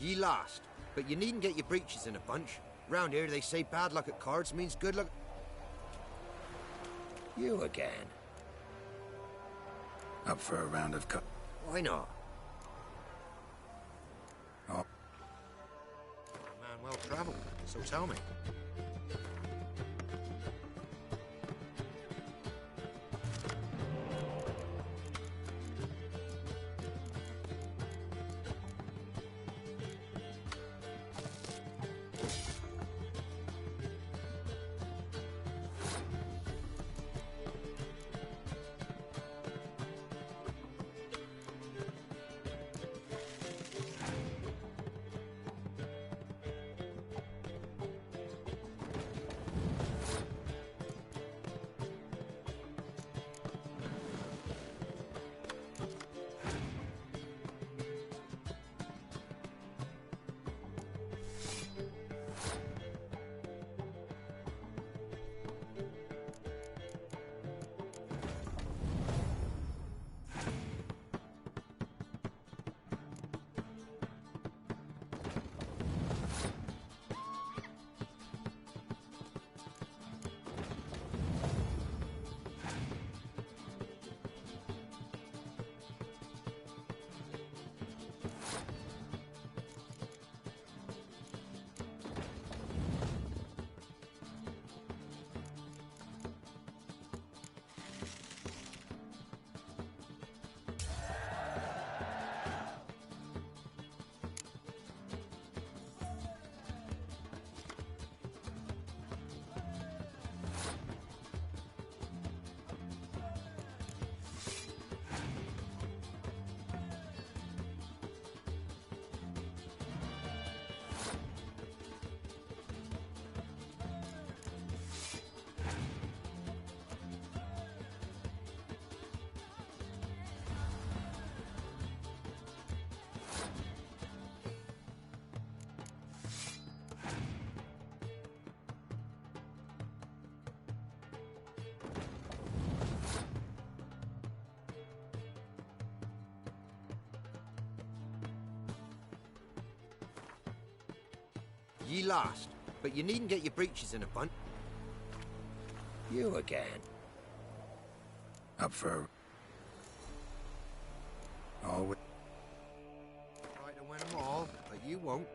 Ye lost, but you needn't get your breeches in a bunch. Round here they say bad luck at cards means good luck. You again. Up for a round of Why not? Oh. Man well travelled, so tell me. Ye lost, but you needn't get your breeches in a bunch. You again. Up for always. Try to win them all, but you won't.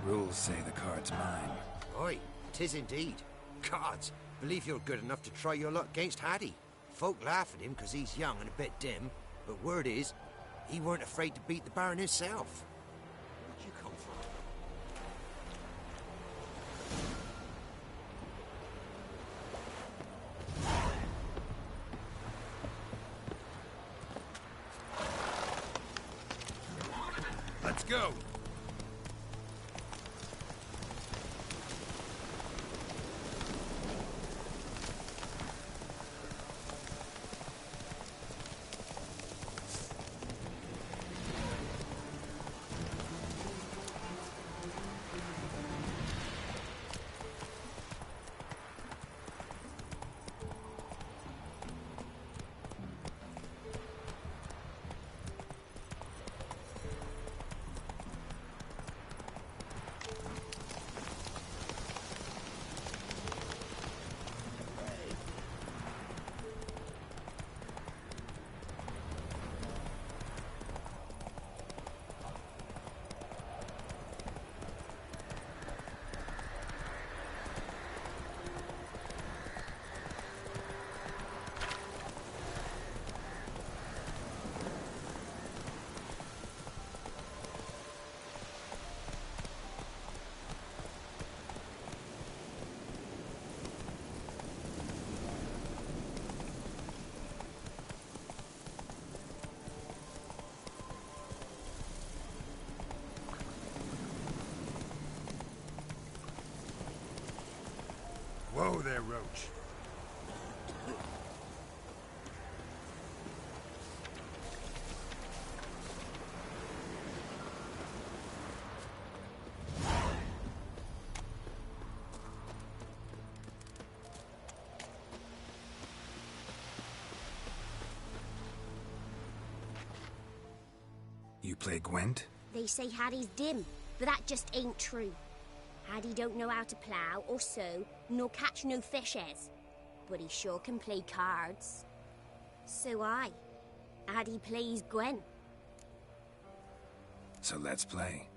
Rules say the card's mine. Oi, 'tis indeed. Cards, believe you're good enough to try your luck against Hattie. Folk laugh at him because he's young and a bit dim, but word is, he weren't afraid to beat the Baron himself. Where'd you come from? Let's go! Whoa there, Roach. You play Gwent? They say Hattie's dim, but that just ain't true. Hattie don't know how to plough or sow, nor catch no fishes. But he sure can play cards. So Hattie plays Gwen. So let's play.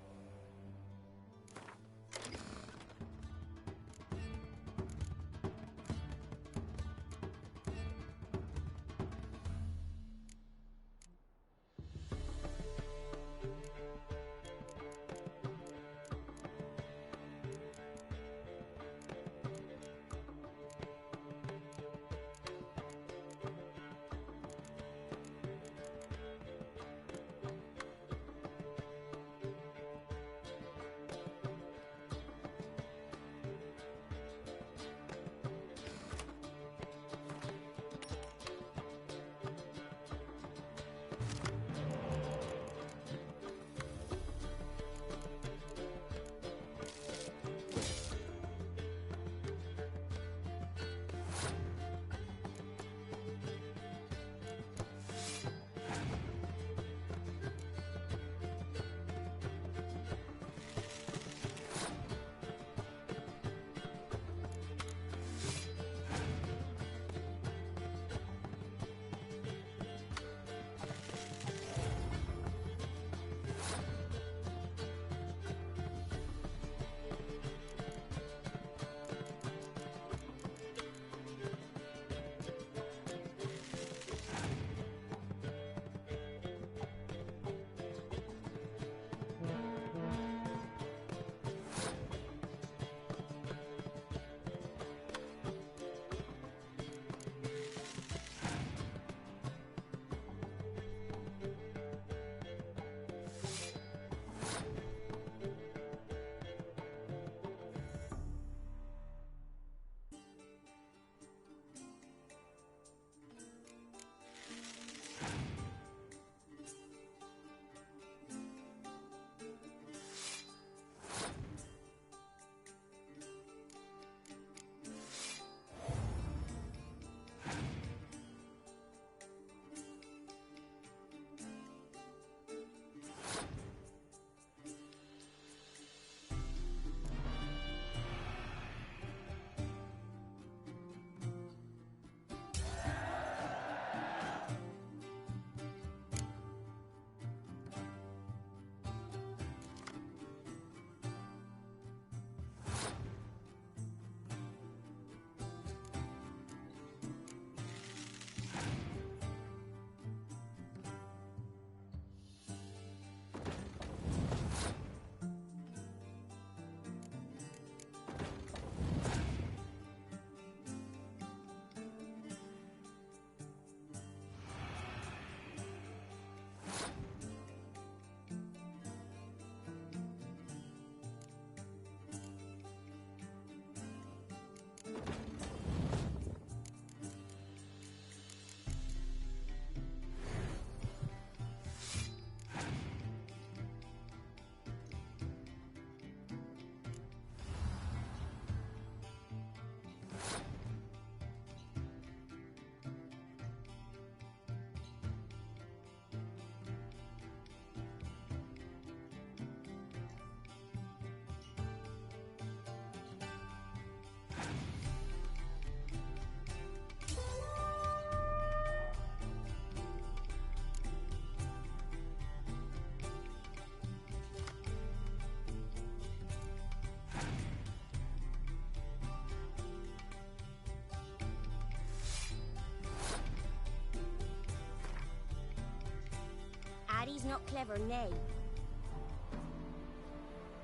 Hattie's not clever, nay.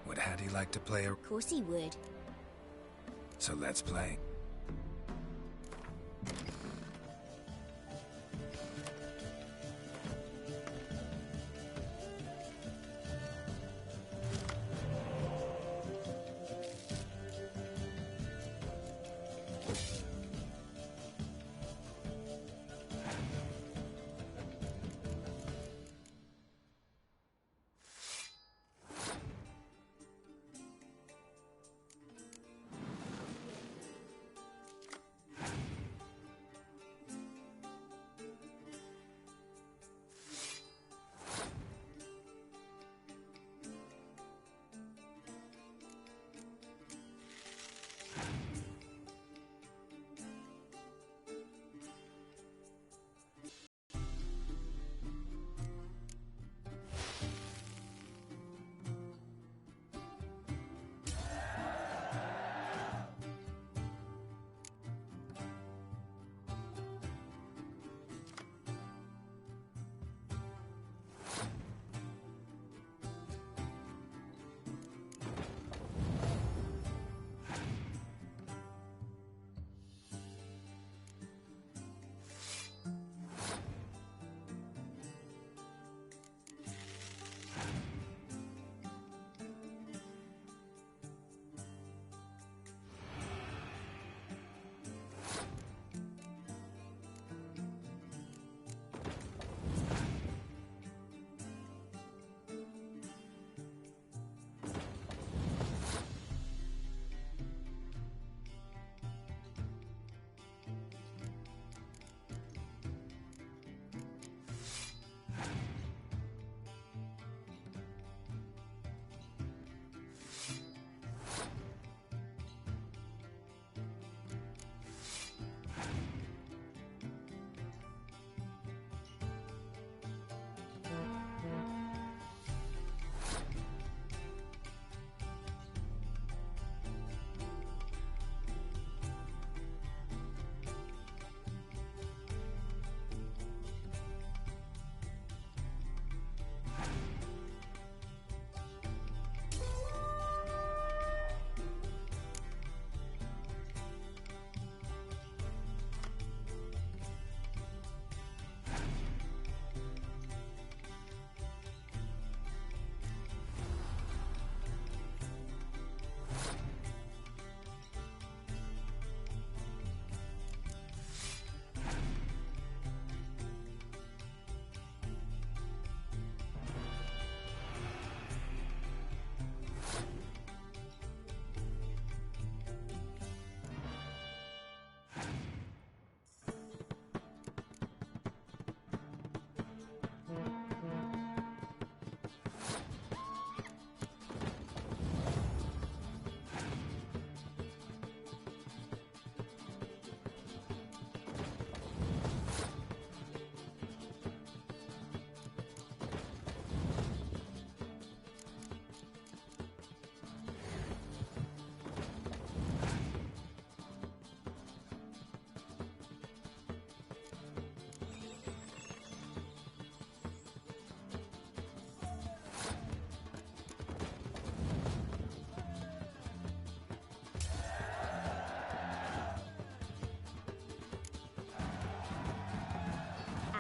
Would Hattie like to play a... Of course he would. So let's play.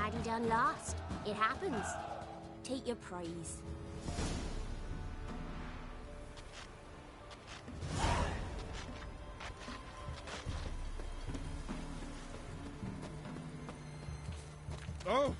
Addy done lost. It happens. Take your prize. Oh!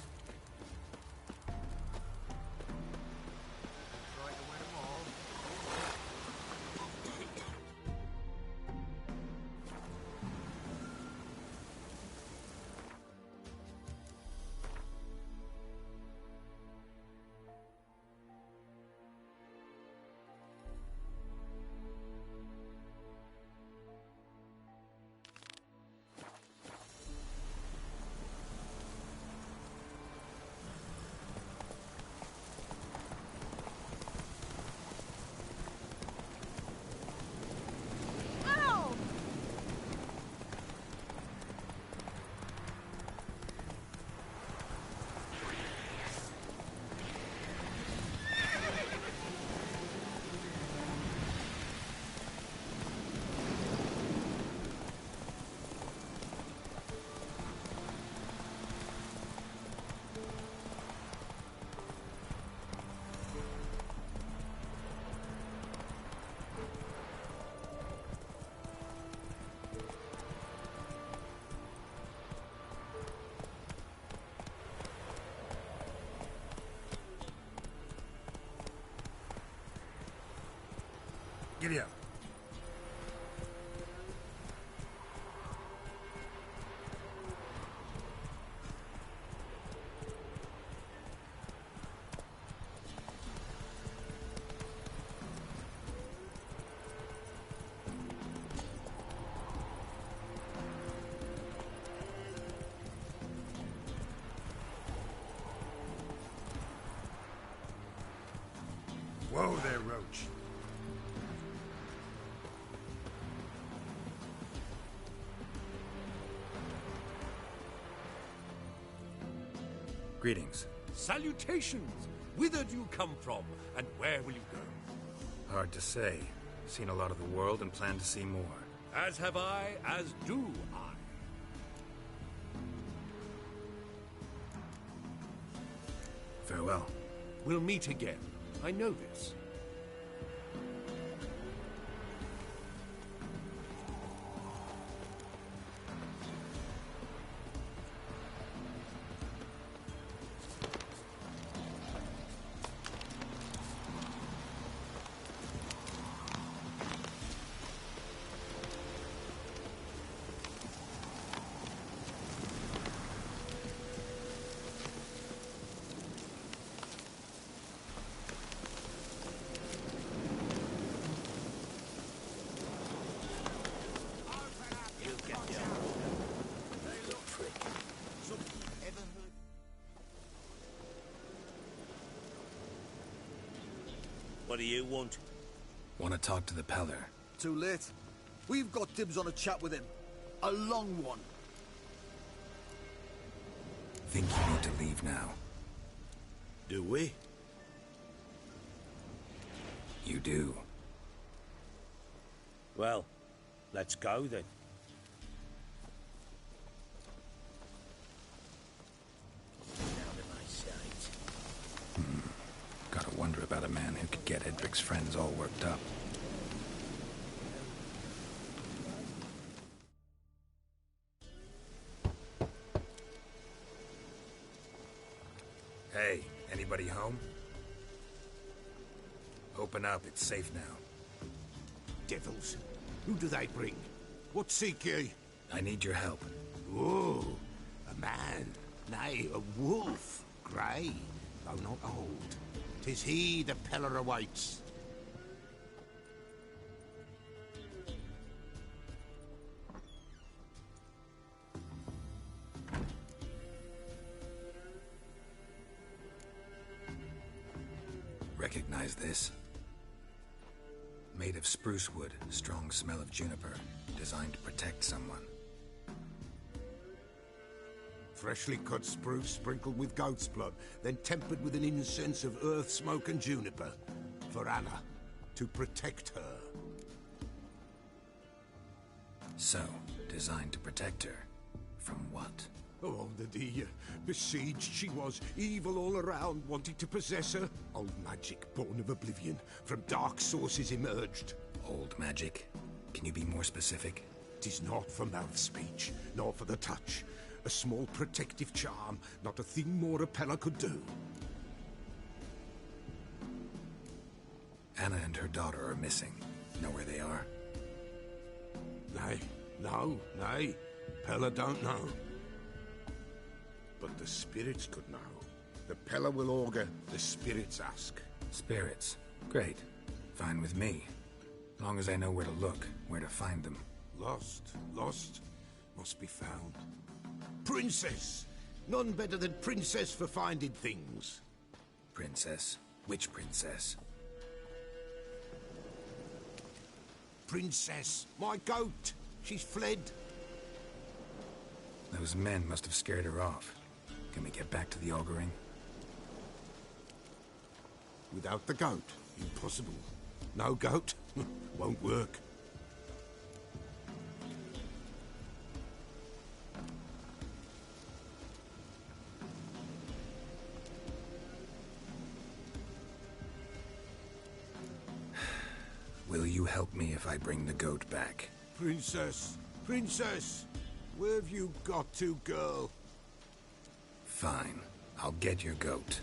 Giddy up. Whoa there, Roach. Greetings. Salutations! Whither do you come from, and where will you go? Hard to say. Seen a lot of the world and plan to see more. As have I, as do I. Farewell. We'll meet again. I know this. What do you want? Want to talk to the Peller. Too late. We've got dibs on a chat with him. A long one. Think you need to leave now. Do we? You do. Well, let's go then. Out of my sight. Gotta wonder about a man who could get Edric's friends all worked up. Hey, anybody home? Open up, it's safe now. Devils. Who do they bring? What seek ye? I need your help. Oh, a man. Nay, a wolf. Grey, though not old. 'Tis he the Peller awaits. Recognize this? Made of spruce wood, strong smell of juniper, designed to protect someone. Freshly cut spruce sprinkled with goat's blood, then tempered with an incense of earth, smoke and juniper. For Anna, to protect her. So, designed to protect her. From what? Oh, the besieged she was, evil all around, wanting to possess her. Old magic, born of oblivion, from dark sources emerged. Old magic? Can you be more specific? 'Tis not for mouth speech, nor for the touch. A small protective charm, not a thing more a Peller could do. Anna and her daughter are missing. Know where they are? Nay, nay. Peller don't know. But the spirits could know. The Peller will augur, the spirits ask. Spirits? Great. Fine with me. Long as I know where to look, where to find them. Lost, must be found. Princess! None better than Princess for finding things. Princess? Which princess? Princess, my goat! She's fled. Those men must have scared her off. Can we get back to the auguring? Without the goat, impossible. No goat, won't work. Will you help me if I bring the goat back? Princess! Princess! Where have you got to, girl? Fine. I'll get your goat.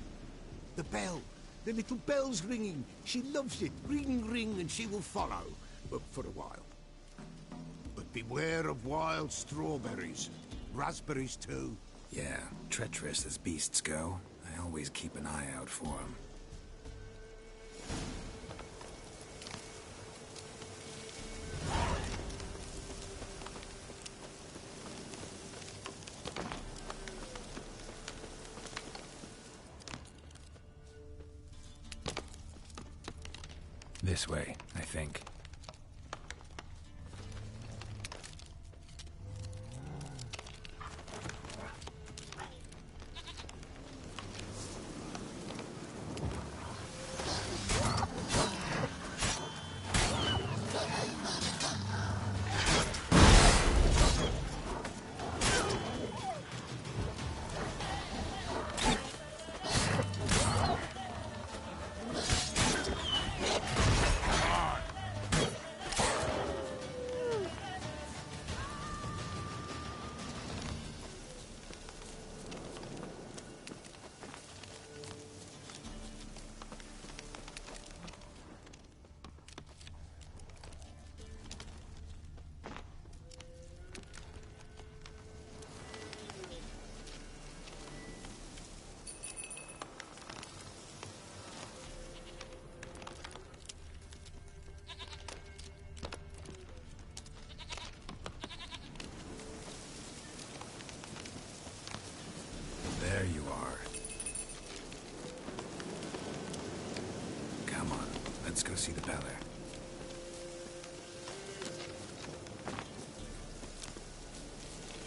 The bell! The little bell's ringing. She loves it. Ring, ring, and she will follow. But for a while. But beware of wild strawberries. Raspberries, too. Yeah, treacherous as beasts go. I always keep an eye out for them. This way, I think. There you are. Come on, let's go see the Peller.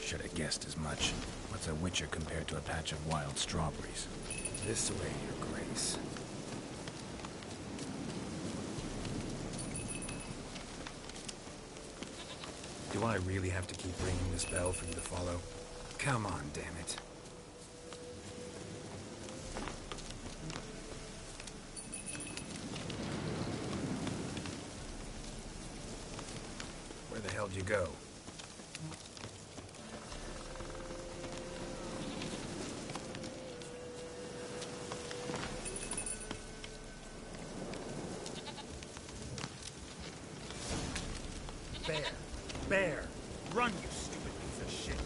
Should have guessed as much. What's a witcher compared to a patch of wild strawberries? This way, Your Grace. Do I really have to keep ringing this bell for you to follow? Come on, damn it. Where the hell did you go? Bear! Bear! Run, you stupid piece of shit!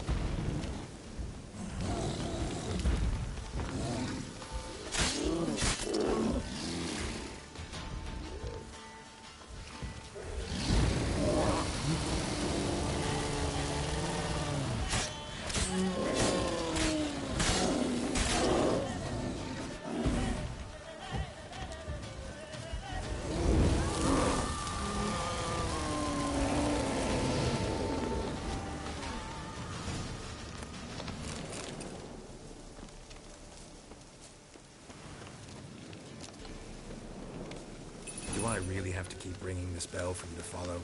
Do I really have to keep ringing this bell for you to follow?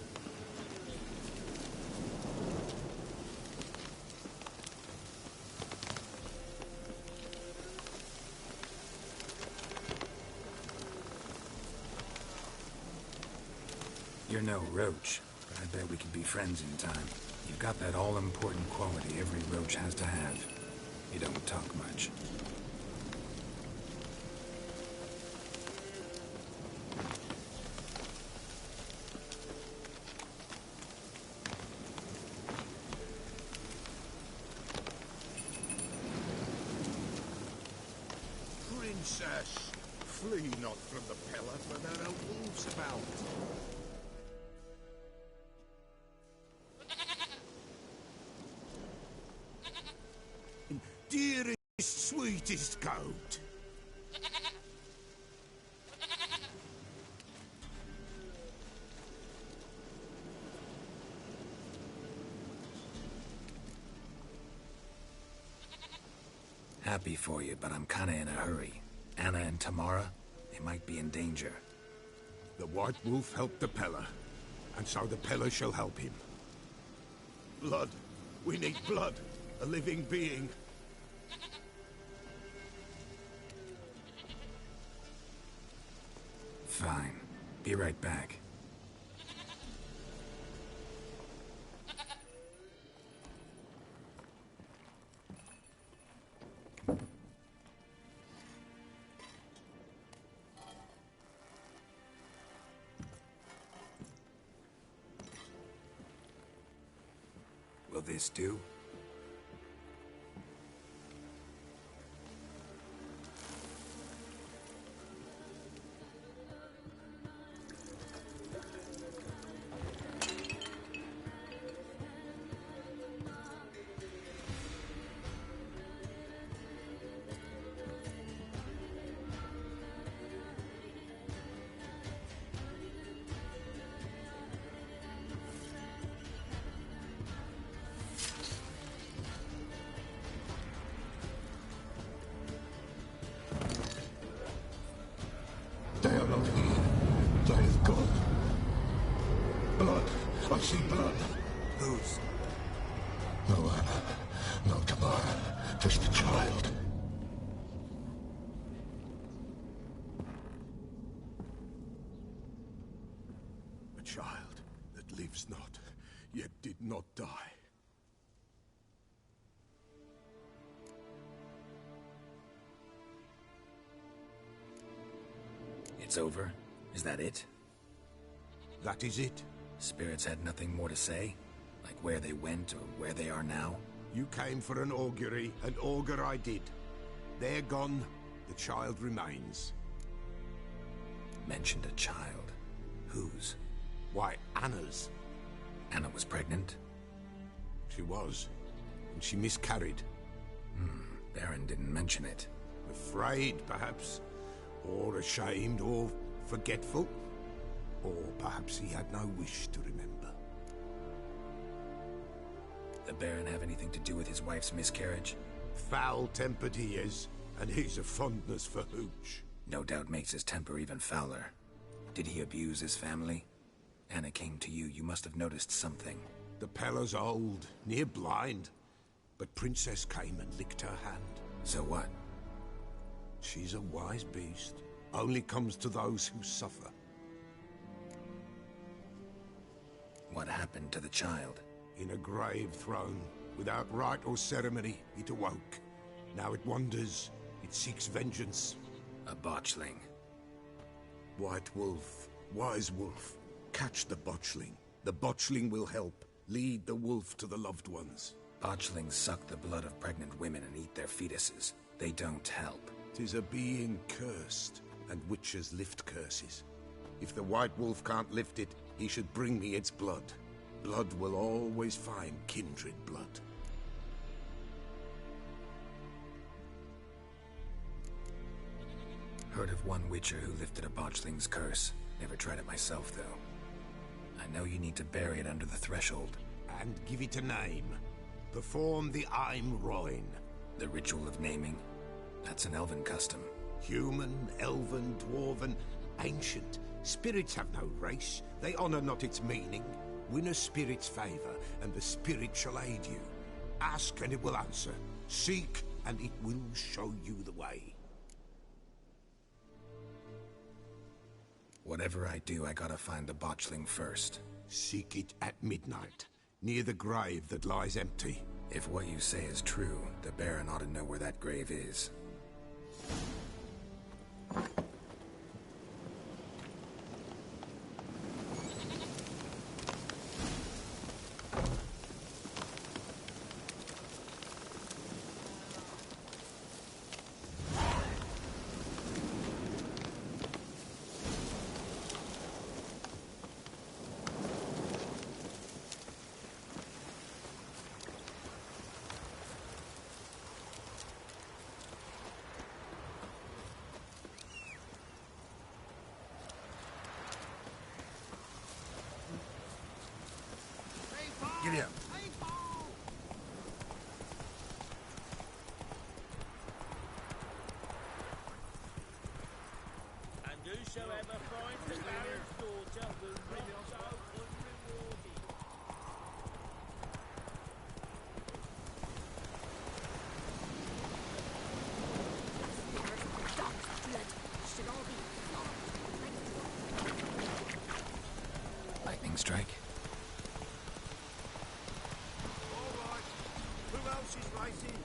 You're no roach, but I bet we could be friends in time. You've got that all-important quality every roach has to have. You don't talk much. Princess, flee not from the Peller, for there are wolves about. Dearest, sweetest goat. Happy for you, but I'm kinda in a hurry. Anna and Tamara, they might be in danger. The White Wolf helped the Peller, and so the Peller shall help him. Blood. We need blood. A living being. Fine. Be right back. this do? They are not here. They have gone. Blood. I see blood. Whose? No Anna. No Tamara. Just a child. A child that lives not, yet did not die. It's over? Is that it? That is it. Spirits had nothing more to say? Like where they went or where they are now? You came for an augury, and augur I did. They're gone, the child remains. Mentioned a child. Whose? Why, Anna's. Anna was pregnant? She was, and she miscarried. Baron didn't mention it. Afraid, perhaps. Or ashamed, or forgetful. Or perhaps he had no wish to remember. The Baron have anything to do with his wife's miscarriage? Foul-tempered he is, and he's a fondness for hooch. No doubt makes his temper even fouler. Did he abuse his family? Anna came to you. You must have noticed something. The Pella's old, near blind. But Princess came and licked her hand. So what? She's a wise beast. Only comes to those who suffer. What happened to the child? In a grave thrown, without rite or ceremony, it awoke. Now it wanders. It seeks vengeance. A botchling. White wolf, wise wolf. Catch the botchling. The botchling will help. Lead the wolf to the loved ones. Botchlings suck the blood of pregnant women and eat their fetuses. They don't help. 'Tis a being cursed, and witches lift curses. If the white wolf can't lift it, he should bring me its blood. Blood will always find kindred blood. Heard of one witcher who lifted a botchling's curse. Never tried it myself, though. I know you need to bury it under the threshold. And give it a name. Perform the Aim Roin. The ritual of naming? That's an elven custom. Human, elven, dwarven, ancient. Spirits have no race. They honor not its meaning. Win a spirit's favor, and the spirit shall aid you. Ask, and it will answer. Seek, and it will show you the way. Whatever I do, I gotta find the botchling first. Seek it at midnight, near the grave that lies empty. If what you say is true, the Baron ought to know where that grave is. Giddy up. And whosoever finds the Baron's daughter will not go unrewarded. Lightning strike? Who else is racing?